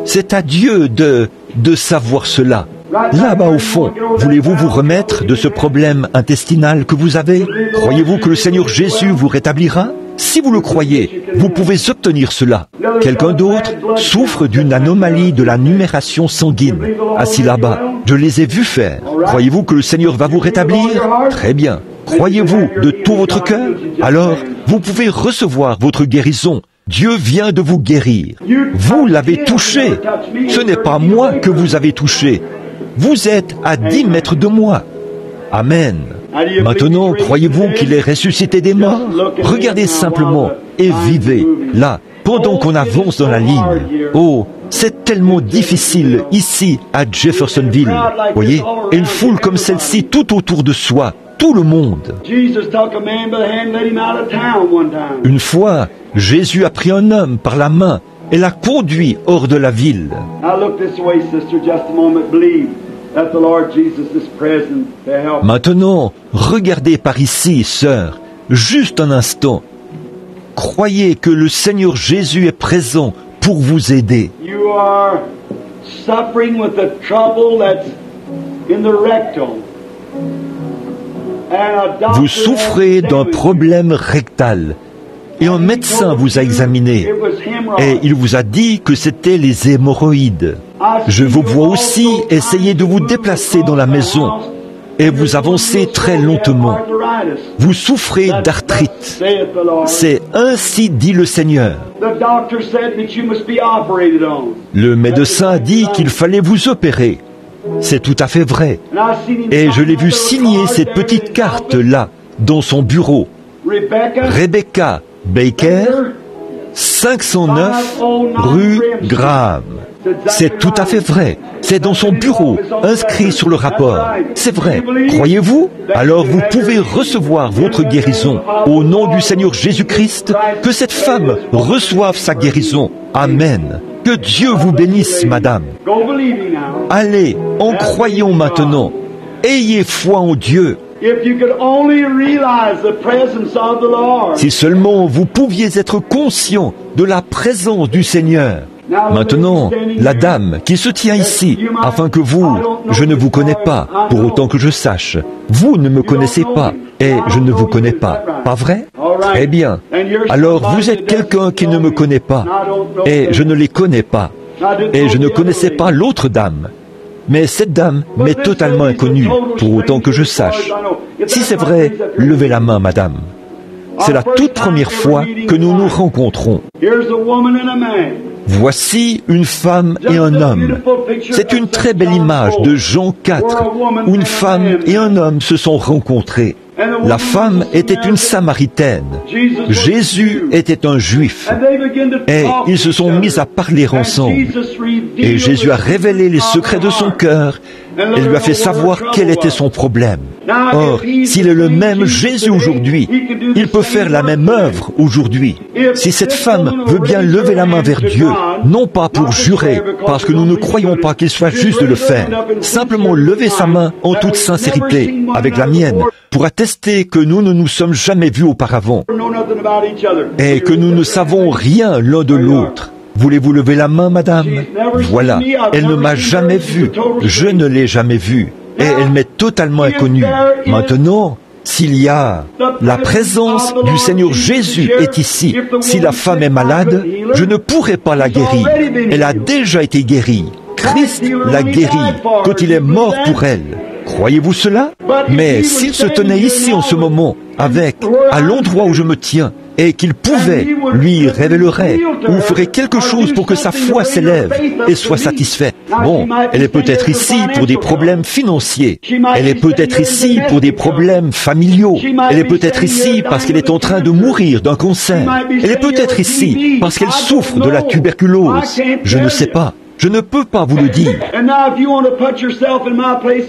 Speaker 1: C'est à Dieu de savoir cela. Là-bas au fond, voulez-vous vous remettre de ce problème intestinal que vous avez? Croyez-vous que le Seigneur Jésus vous rétablira? Si vous le croyez, vous pouvez obtenir cela. Quelqu'un d'autre souffre d'une anomalie de la numération sanguine. Assis là-bas, je les ai vus faire. Croyez-vous que le Seigneur va vous rétablir? Très bien. Croyez-vous de tout votre cœur? Alors, vous pouvez recevoir votre guérison. Dieu vient de vous guérir. Vous l'avez touché. Ce n'est pas moi que vous avez touché. Vous êtes à 10 mètres de moi. Amen. Maintenant, croyez-vous qu'il est ressuscité des morts? Regardez simplement et vivez, là, pendant qu'on avance dans la ligne. Oh, c'est tellement difficile ici à Jeffersonville. Voyez, et une foule comme celle-ci tout autour de soi. Tout le monde. Une fois, Jésus a pris un homme par la main et l'a conduit hors de la ville. Maintenant, regardez par ici, sœur, juste un instant. Croyez que le Seigneur Jésus est présent pour vous aider. Vous souffrez d'un problème rectal et un médecin vous a examiné et il vous a dit que c'était les hémorroïdes. Je vous vois aussi essayer de vous déplacer dans la maison et vous avancez très lentement. Vous souffrez d'arthrite. C'est ainsi dit le Seigneur. Le médecin a dit qu'il fallait vous opérer. C'est tout à fait vrai. Et je l'ai vu signer cette petite carte-là, dans son bureau. Rebecca Baker, 509 rue Graham. C'est tout à fait vrai. C'est dans son bureau, inscrit sur le rapport. C'est vrai. Croyez-vous? Alors vous pouvez recevoir votre guérison. Au nom du Seigneur Jésus-Christ, que cette femme reçoive sa guérison. Amen. Que Dieu vous bénisse, madame. Allez, en croyons maintenant. Ayez foi en Dieu. Si seulement vous pouviez être conscient de la présence du Seigneur. Maintenant, la dame qui se tient ici, afin que vous, je ne vous connais pas, pour autant que je sache. Vous ne me connaissez pas, et je ne vous connais pas. Pas vrai? Eh bien, alors vous êtes quelqu'un qui ne me connaît pas, et je ne les connais pas, et je ne connaissais pas l'autre dame. Mais cette dame m'est totalement inconnue, pour autant que je sache. Si c'est vrai, levez la main, madame. C'est la toute première fois que nous nous rencontrons. Voici une femme et un homme. C'est une très belle image de Jean 4, où une femme et un homme se sont rencontrés. La femme était une Samaritaine. Jésus était un Juif. Et ils se sont mis à parler ensemble. Et Jésus a révélé les secrets de son cœur et lui a fait savoir quel était son problème. Or, s'il est le même Jésus aujourd'hui, il peut faire la même œuvre aujourd'hui. Si cette femme veut bien lever la main vers Dieu, non pas pour jurer, parce que nous ne croyons pas qu'il soit juste de le faire, simplement lever sa main en toute sincérité, avec la mienne, pour attester que nous ne nous sommes jamais vus auparavant et que nous ne savons rien l'un de l'autre. Voulez-vous lever la main, madame? Voilà, elle ne m'a jamais vu, je ne l'ai jamais vue, et elle m'est totalement inconnue. Maintenant, s'il y a la présence du Seigneur Jésus est ici, si la femme est malade, je ne pourrai pas la guérir. Elle a déjà été guérie. Christ l'a guérie quand il est mort pour elle. Croyez-vous cela? Mais s'il se tenait ici en ce moment, à l'endroit où je me tiens, et qu'il pouvait, lui révélerait, ou ferait quelque chose pour que sa foi s'élève et soit satisfaite. Bon, elle est peut-être ici pour des problèmes financiers. Elle est peut-être ici pour des problèmes familiaux. Elle est peut-être ici parce qu'elle est en train de mourir d'un cancer. Elle est peut-être ici parce qu'elle souffre de la tuberculose. Je ne sais pas. Je ne peux pas vous le dire.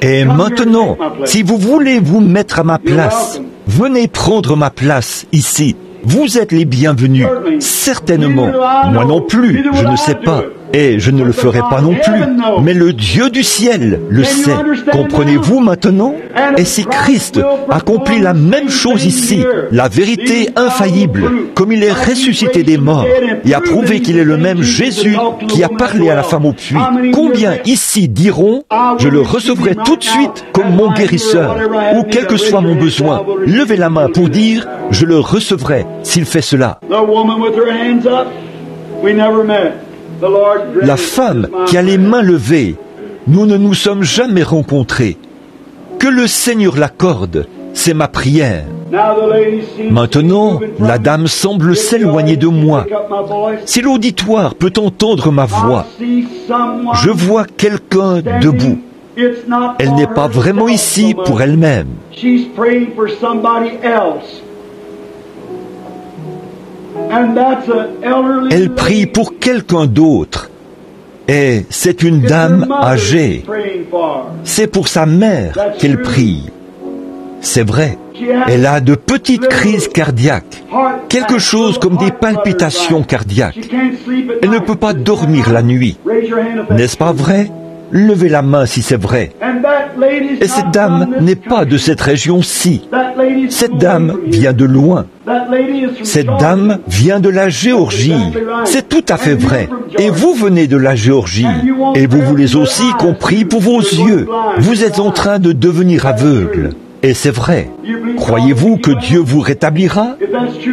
Speaker 1: Et maintenant, si vous voulez vous mettre à ma place, venez prendre ma place ici. Vous êtes les bienvenus, certainement. Moi non plus, je ne sais pas. Et je ne le ferai pas non plus. Mais le Dieu du ciel le sait. Comprenez-vous maintenant? Et si Christ accomplit la même chose ici, la vérité infaillible, comme il est ressuscité des morts, et a prouvé qu'il est le même Jésus qui a parlé à la femme au puits, combien ici diront, je le recevrai tout de suite comme mon guérisseur, ou quel que soit mon besoin, levez la main pour dire, je le recevrai s'il fait cela. La femme qui a les mains levées, nous ne nous sommes jamais rencontrés. Que le Seigneur l'accorde, c'est ma prière. Maintenant, la dame semble s'éloigner de moi. Si l'auditoire peut entendre ma voix, je vois quelqu'un debout. Elle n'est pas vraiment ici pour elle-même. Elle prie pour quelqu'un d'autre. Et c'est une dame âgée. C'est pour sa mère qu'elle prie. C'est vrai. Elle a de petites crises cardiaques. Quelque chose comme des palpitations cardiaques. Elle ne peut pas dormir la nuit. N'est-ce pas vrai? Levez la main si c'est vrai. Et cette dame n'est pas de cette région-ci. Cette dame vient de loin. Cette dame vient de la Géorgie. C'est tout à fait vrai. Et vous venez de la Géorgie. Et vous voulez aussi qu'on prie pour vos yeux. Vous êtes en train de devenir aveugle. Et c'est vrai. Croyez-vous que Dieu vous rétablira?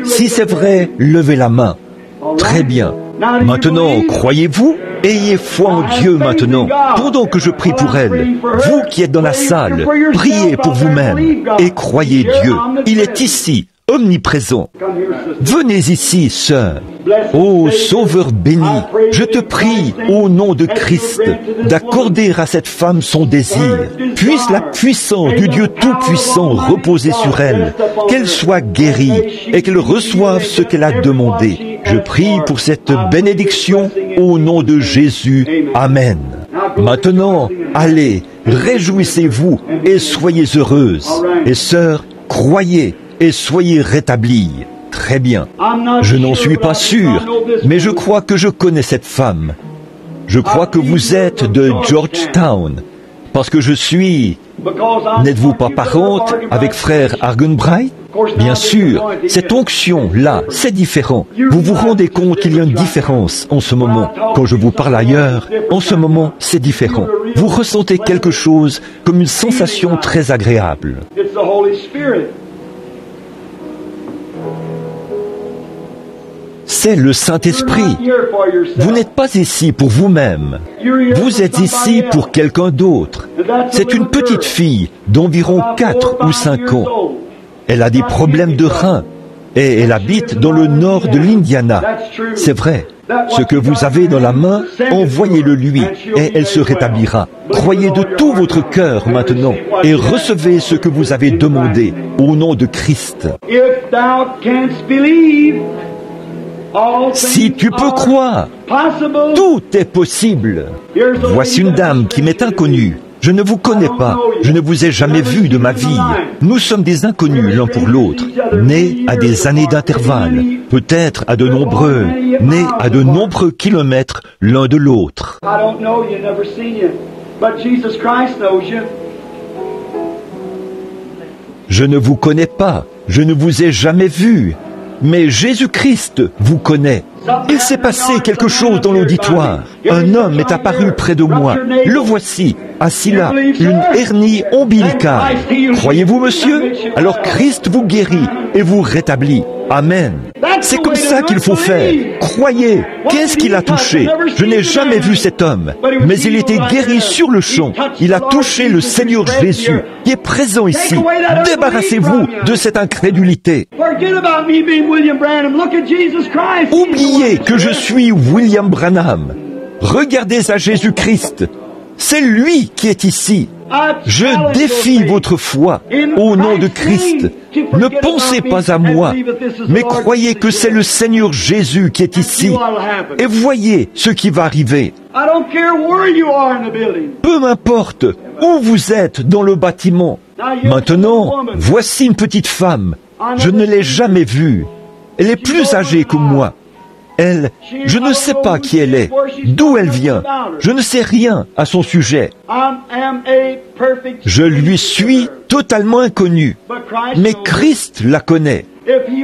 Speaker 1: Si c'est vrai, levez la main. Très bien. Maintenant, croyez-vous? Ayez foi en Dieu maintenant, pendant que je prie pour elle. Vous qui êtes dans la salle, priez pour vous-même et croyez Dieu. Il est ici, omniprésent. Venez ici, sœur. Ô Sauveur béni, je te prie, au nom de Christ, d'accorder à cette femme son désir. Puisse la puissance du Dieu Tout-Puissant reposer sur elle, qu'elle soit guérie et qu'elle reçoive ce qu'elle a demandé. Je prie pour cette bénédiction au nom de Jésus. Amen. Maintenant, allez, réjouissez-vous et soyez heureuses. Et sœurs, croyez et soyez rétablies. Très bien. Je n'en suis pas sûr, mais je crois que je connais cette femme. Je crois que vous êtes de Georgetown, parce que je suis... N'êtes-vous pas parente avec frère Argenbright? Bien sûr, cette onction-là, c'est différent. Vous vous rendez compte qu'il y a une différence en ce moment. Quand je vous parle ailleurs, en ce moment, c'est différent. Vous ressentez quelque chose comme une sensation très agréable. C'est le Saint-Esprit. Vous n'êtes pas ici pour vous-même. Vous êtes ici pour quelqu'un d'autre. C'est une petite fille d'environ 4 ou 5 ans. Elle a des problèmes de reins et elle habite dans le nord de l'Indiana. C'est vrai. Ce que vous avez dans la main, envoyez-le lui et elle se rétablira. Croyez de tout votre cœur maintenant et recevez ce que vous avez demandé au nom de Christ. Si tu peux croire, tout est possible. Voici une dame qui m'est inconnue. Je ne vous connais pas, je ne vous ai jamais vu de ma vie. Nous sommes des inconnus l'un pour l'autre, nés à des années d'intervalle, peut-être à de nombreux, nés à de nombreux kilomètres l'un de l'autre. Je ne vous connais pas, je ne vous ai jamais vu, mais Jésus-Christ vous connaît. Il s'est passé quelque chose dans l'auditoire. Un homme est apparu près de moi. Le voici, assis là, une hernie ombilicale. Croyez-vous, monsieur? Alors Christ vous guérit et vous rétablit. Amen. C'est comme ça qu'il faut faire. Croyez. Qu'est-ce qu'il a touché? Je n'ai jamais vu cet homme, mais il était guéri sur le champ. Il a touché le Seigneur Jésus, qui est présent ici. Débarrassez-vous de cette incrédulité. Oubliez que je suis William Branham. Regardez à Jésus-Christ. C'est lui qui est ici. Je défie votre foi au nom de Christ. Ne pensez pas à moi, mais croyez que c'est le Seigneur Jésus qui est ici. Et voyez ce qui va arriver. Peu m'importe où vous êtes dans le bâtiment. Maintenant, voici une petite femme. Je ne l'ai jamais vue. Elle est plus âgée que moi. Elle, je ne sais pas qui elle est, d'où elle vient. Je ne sais rien à son sujet. Je lui suis totalement inconnu. Mais Christ la connaît.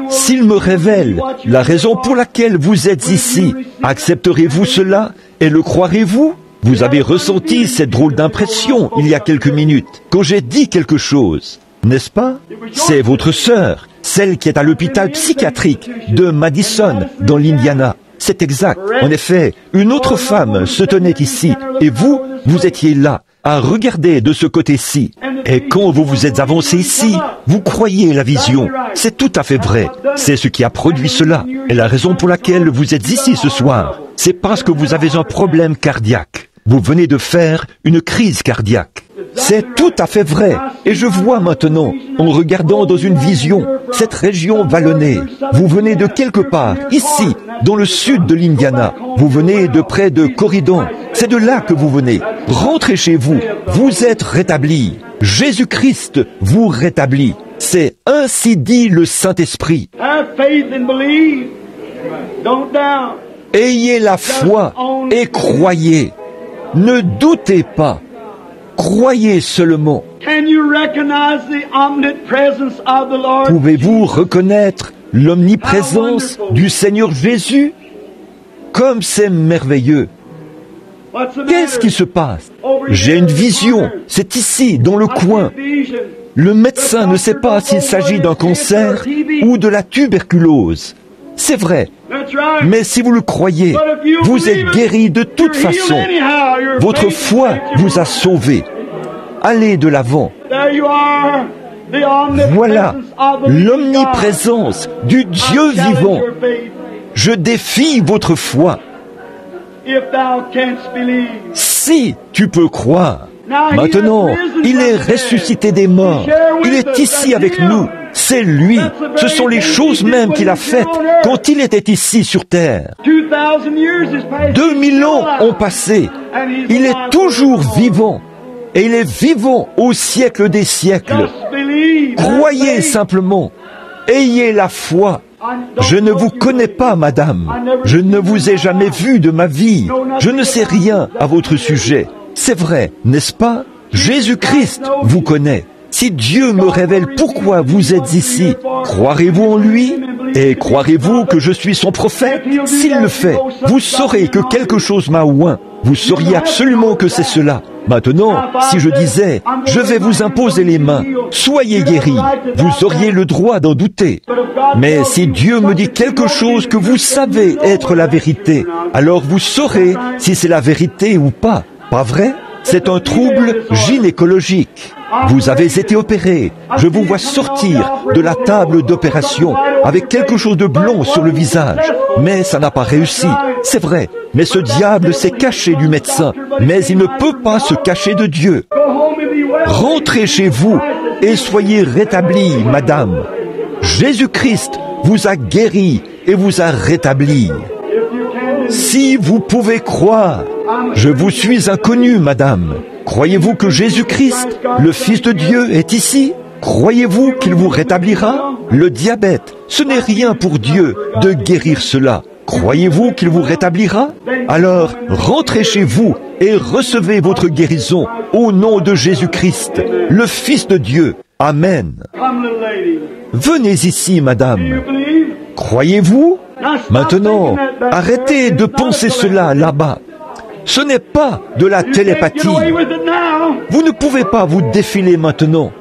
Speaker 1: S'il me révèle la raison pour laquelle vous êtes ici, accepterez-vous cela et le croirez-vous? Vous avez ressenti cette drôle d'impression il y a quelques minutes, quand j'ai dit quelque chose, n'est-ce pas? C'est votre sœur, celle qui est à l'hôpital psychiatrique de Madison, dans l'Indiana. C'est exact. En effet, une autre femme se tenait ici, et vous, vous étiez là, à regarder de ce côté-ci. Et quand vous vous êtes avancé ici, vous croyez la vision. C'est tout à fait vrai. C'est ce qui a produit cela. Et la raison pour laquelle vous êtes ici ce soir, c'est parce que vous avez un problème cardiaque. Vous venez de faire une crise cardiaque. C'est tout à fait vrai. Et je vois maintenant, en regardant dans une vision, cette région vallonnée. Vous venez de quelque part, ici, dans le sud de l'Indiana. Vous venez de près de Corridon. C'est de là que vous venez. Rentrez chez vous. Vous êtes rétablis. Jésus-Christ vous rétablit. C'est ainsi dit le Saint-Esprit. Ayez la foi et croyez. Ne doutez pas. Croyez seulement. Pouvez-vous reconnaître l'omniprésence du Seigneur Jésus? Comme c'est merveilleux. Qu'est-ce qui se passe? J'ai une vision. C'est ici, dans le coin. Le médecin ne sait pas s'il s'agit d'un cancer ou de la tuberculose. C'est vrai. Mais si vous le croyez, vous êtes guéri de toute façon. Votre foi vous a sauvé. Allez de l'avant. Voilà l'omniprésence du Dieu vivant. Je défie votre foi. Si tu peux croire. Maintenant, il est ressuscité des morts. Il est ici avec nous. C'est lui. Ce sont les choses mêmes qu'il a faites quand il était ici sur terre. 2000 ans ont passé. Il est toujours vivant. Et il est vivant au siècle des siècles. Croyez simplement. Ayez la foi. Je ne vous connais pas, madame. Je ne vous ai jamais vu de ma vie. Je ne sais rien à votre sujet. C'est vrai, n'est-ce pas? Jésus-Christ vous connaît. Si Dieu me révèle pourquoi vous êtes ici, croirez-vous en lui? Et croirez-vous que je suis son prophète? S'il le fait, vous saurez que quelque chose m'a oint. Vous sauriez absolument que c'est cela. Maintenant, si je disais, je vais vous imposer les mains, soyez guéris, vous auriez le droit d'en douter. Mais si Dieu me dit quelque chose que vous savez être la vérité, alors vous saurez si c'est la vérité ou pas. Pas vrai? C'est un trouble gynécologique. Vous avez été opéré. Je vous vois sortir de la table d'opération avec quelque chose de blond sur le visage. Mais ça n'a pas réussi. C'est vrai. Mais ce diable s'est caché du médecin. Mais il ne peut pas se cacher de Dieu. Rentrez chez vous et soyez rétablis, madame. Jésus-Christ vous a guéri et vous a rétabli. Si vous pouvez croire, je vous suis inconnu, madame. Croyez-vous que Jésus-Christ, le Fils de Dieu, est ici? Croyez-vous qu'il vous rétablira? Le diabète, ce n'est rien pour Dieu de guérir cela. Croyez-vous qu'il vous rétablira? Alors, rentrez chez vous et recevez votre guérison au nom de Jésus-Christ, le Fils de Dieu. Amen. Venez ici, madame. Croyez-vous? Maintenant, arrêtez de penser cela là-bas. Ce n'est pas de la télépathie. Vous ne pouvez pas vous défiler maintenant.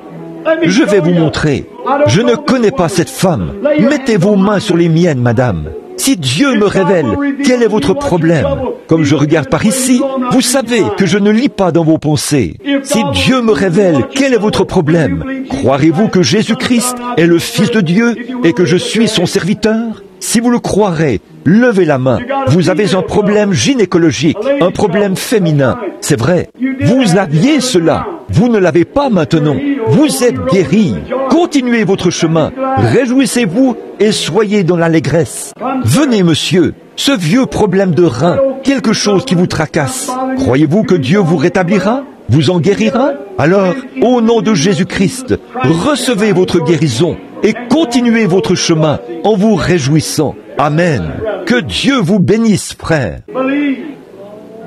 Speaker 1: Je vais vous montrer. Je ne connais pas cette femme. Mettez vos mains sur les miennes, madame. Si Dieu me révèle quel est votre problème, comme je regarde par ici, vous savez que je ne lis pas dans vos pensées. Si Dieu me révèle quel est votre problème, croirez-vous que Jésus-Christ est le Fils de Dieu et que je suis son serviteur? Si vous le croirez, levez la main. Vous avez un problème gynécologique, un problème féminin. C'est vrai. Vous aviez cela. Vous ne l'avez pas maintenant. Vous êtes guéri. Continuez votre chemin. Réjouissez-vous et soyez dans l'allégresse. Venez, monsieur. Ce vieux problème de rein, quelque chose qui vous tracasse. Croyez-vous que Dieu vous rétablira? Vous en guérira? Alors, au nom de Jésus-Christ, recevez votre guérison et continuez votre chemin en vous réjouissant. Amen. Que Dieu vous bénisse, frère.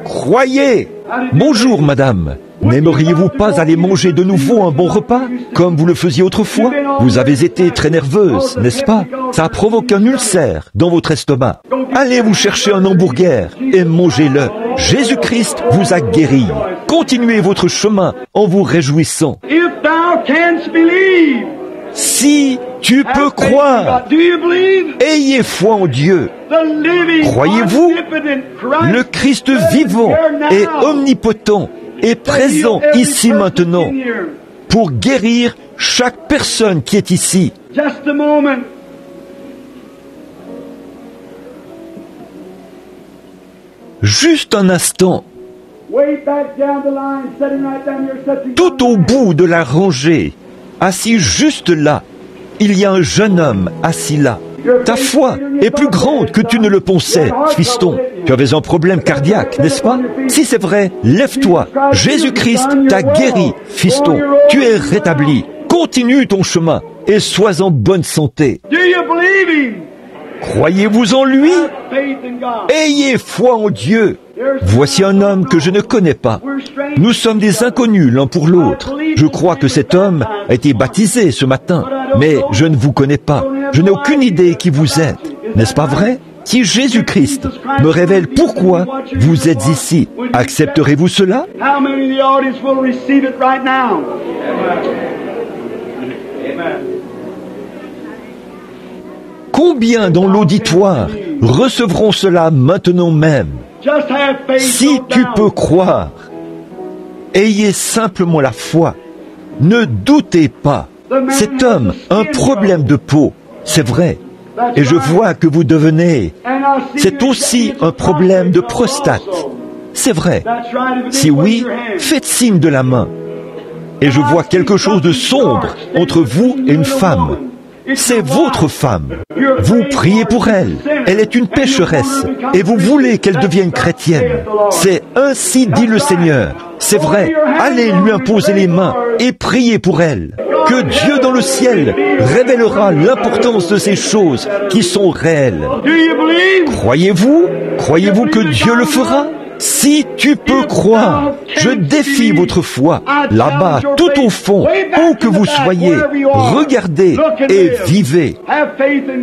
Speaker 1: Croyez. Bonjour, madame. N'aimeriez-vous pas aller manger de nouveau un bon repas, comme vous le faisiez autrefois? Vous avez été très nerveuse, n'est-ce pas? Ça provoque un ulcère dans votre estomac. Allez vous chercher un hamburger et mangez-le. Jésus-Christ vous a guéri. Continuez votre chemin en vous réjouissant. Si tu peux croire, ayez foi en Dieu. Croyez-vous? Le Christ vivant et omnipotent est présent ici maintenant pour guérir chaque personne qui est ici. Juste un instant. Tout au bout de la rangée, assis juste là, il y a un jeune homme assis là. Ta foi est plus grande que tu ne le pensais, fiston. Tu avais un problème cardiaque, n'est-ce pas? Si c'est vrai, lève-toi. Jésus-Christ t'a guéri, fiston. Tu es rétabli. Continue ton chemin et sois en bonne santé. Croyez-vous en lui? Ayez foi en Dieu. Voici un homme que je ne connais pas. Nous sommes des inconnus l'un pour l'autre. Je crois que cet homme a été baptisé ce matin, mais je ne vous connais pas. Je n'ai aucune idée qui vous êtes. N'est-ce pas vrai? Si Jésus-Christ me révèle pourquoi vous êtes ici, accepterez-vous cela? Combien dans l'auditoire recevront cela maintenant même? Si tu peux croire, ayez simplement la foi. Ne doutez pas. Cet homme a un problème de peau, c'est vrai. Et je vois que vous devenez. C'est aussi un problème de prostate. C'est vrai. Si oui, faites signe de la main. Et je vois quelque chose de sombre entre vous et une femme. C'est votre femme. Vous priez pour elle. Elle est une pécheresse. Et vous voulez qu'elle devienne chrétienne. C'est ainsi dit le Seigneur. C'est vrai. Allez lui imposer les mains et priez pour elle. Que Dieu dans le ciel révélera l'importance de ces choses qui sont réelles. Croyez-vous? Croyez-vous que Dieu le fera? Si tu peux croire, je défie votre foi. Là-bas, tout au fond, où que vous soyez, regardez et vivez.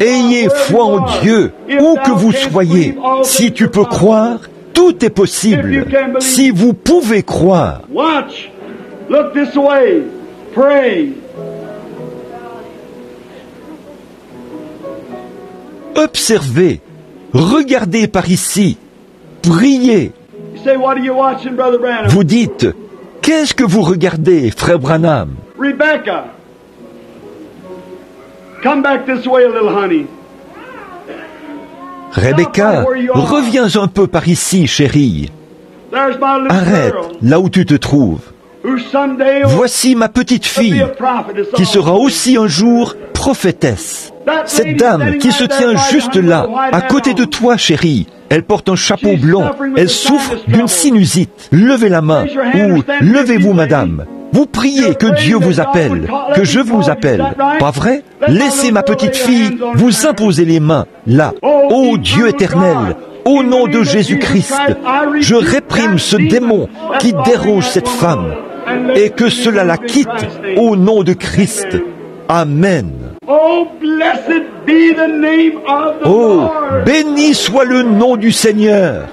Speaker 1: Ayez foi en Dieu, où que vous soyez. Si tu peux croire, tout est possible. Si vous pouvez croire. Observez, regardez par ici, priez. Vous dites, qu'est-ce que vous regardez, frère Branham?
Speaker 2: Rebecca, come back this way a little, honey.
Speaker 1: Rebecca, reviens un peu par ici, chérie. Arrête, là où tu te trouves. Voici ma petite fille, qui sera aussi un jour prophétesse. Cette dame qui se tient juste là, à côté de toi, chérie, elle porte un chapeau blanc, elle souffre d'une sinusite. Levez la main, ou levez-vous, madame. Vous priez que Dieu vous appelle, que je vous appelle. Pas vrai? Laissez ma petite fille vous imposer les mains, là. Ô Dieu éternel, au nom de Jésus-Christ, je réprime ce démon qui dérange cette femme, et que cela la quitte au nom de Christ. Amen. Oh, béni soit le nom du Seigneur.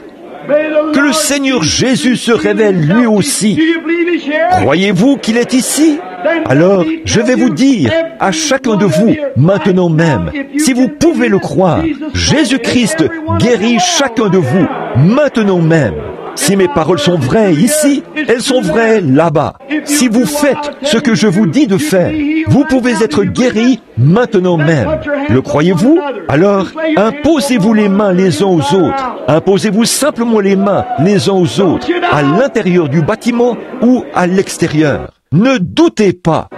Speaker 1: Que le Seigneur Jésus se révèle lui aussi. Croyez-vous qu'il est ici? Alors, je vais vous dire à chacun de vous, maintenant même, si vous pouvez le croire, Jésus-Christ guérit chacun de vous, maintenant même. Si mes paroles sont vraies ici, elles sont vraies là-bas. Si vous faites ce que je vous dis de faire, vous pouvez être guéris maintenant même. Le croyez-vous? Alors, imposez-vous les mains les uns aux autres. Imposez-vous simplement les mains les uns aux autres, à l'intérieur du bâtiment ou à l'extérieur. Ne doutez pas.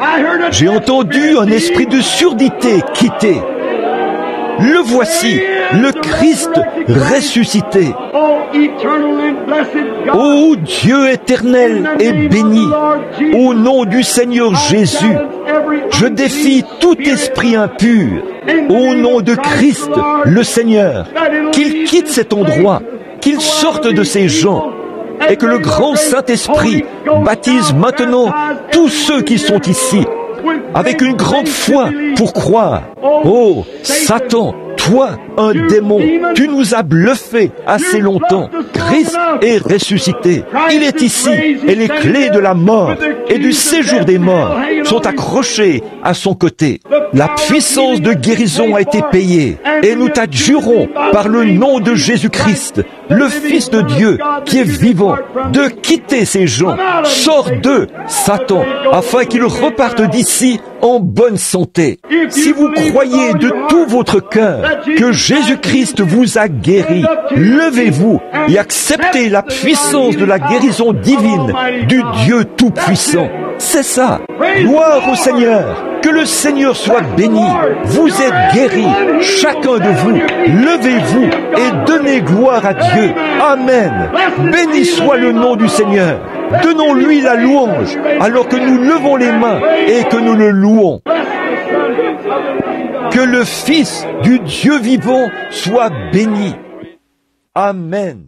Speaker 1: J'ai entendu un esprit de surdité quitter. Le voici, le Christ ressuscité. Ô Dieu éternel et béni, au nom du Seigneur Jésus, je défie tout esprit impur, au nom de Christ, le Seigneur, qu'il quitte cet endroit, qu'il sorte de ces gens, et que le grand Saint-Esprit baptise maintenant tous ceux qui sont ici, avec une grande foi pour croire. Oh, Satan, toi, un démon, tu nous as bluffés assez longtemps. Christ est ressuscité. Il est ici et les clés de la mort et du séjour des morts sont accrochées à son côté. La puissance de guérison a été payée et nous t'adjurons par le nom de Jésus-Christ, le Fils de Dieu qui est vivant, de quitter ces gens. Sors d'eux, Satan, afin qu'ils repartent d'ici en bonne santé. Si vous croyez de tout votre cœur que Jésus-Christ vous a guéri, levez-vous et acceptez la puissance de la guérison divine du Dieu Tout-Puissant. C'est ça. Gloire au Seigneur. Que le Seigneur soit béni. Vous êtes guéris, chacun de vous. Levez-vous et donnez gloire à Dieu. Amen. Béni soit le nom du Seigneur. Donnons-lui la louange alors que nous levons les mains et que nous le louons. Que le Fils du Dieu vivant soit béni. Amen.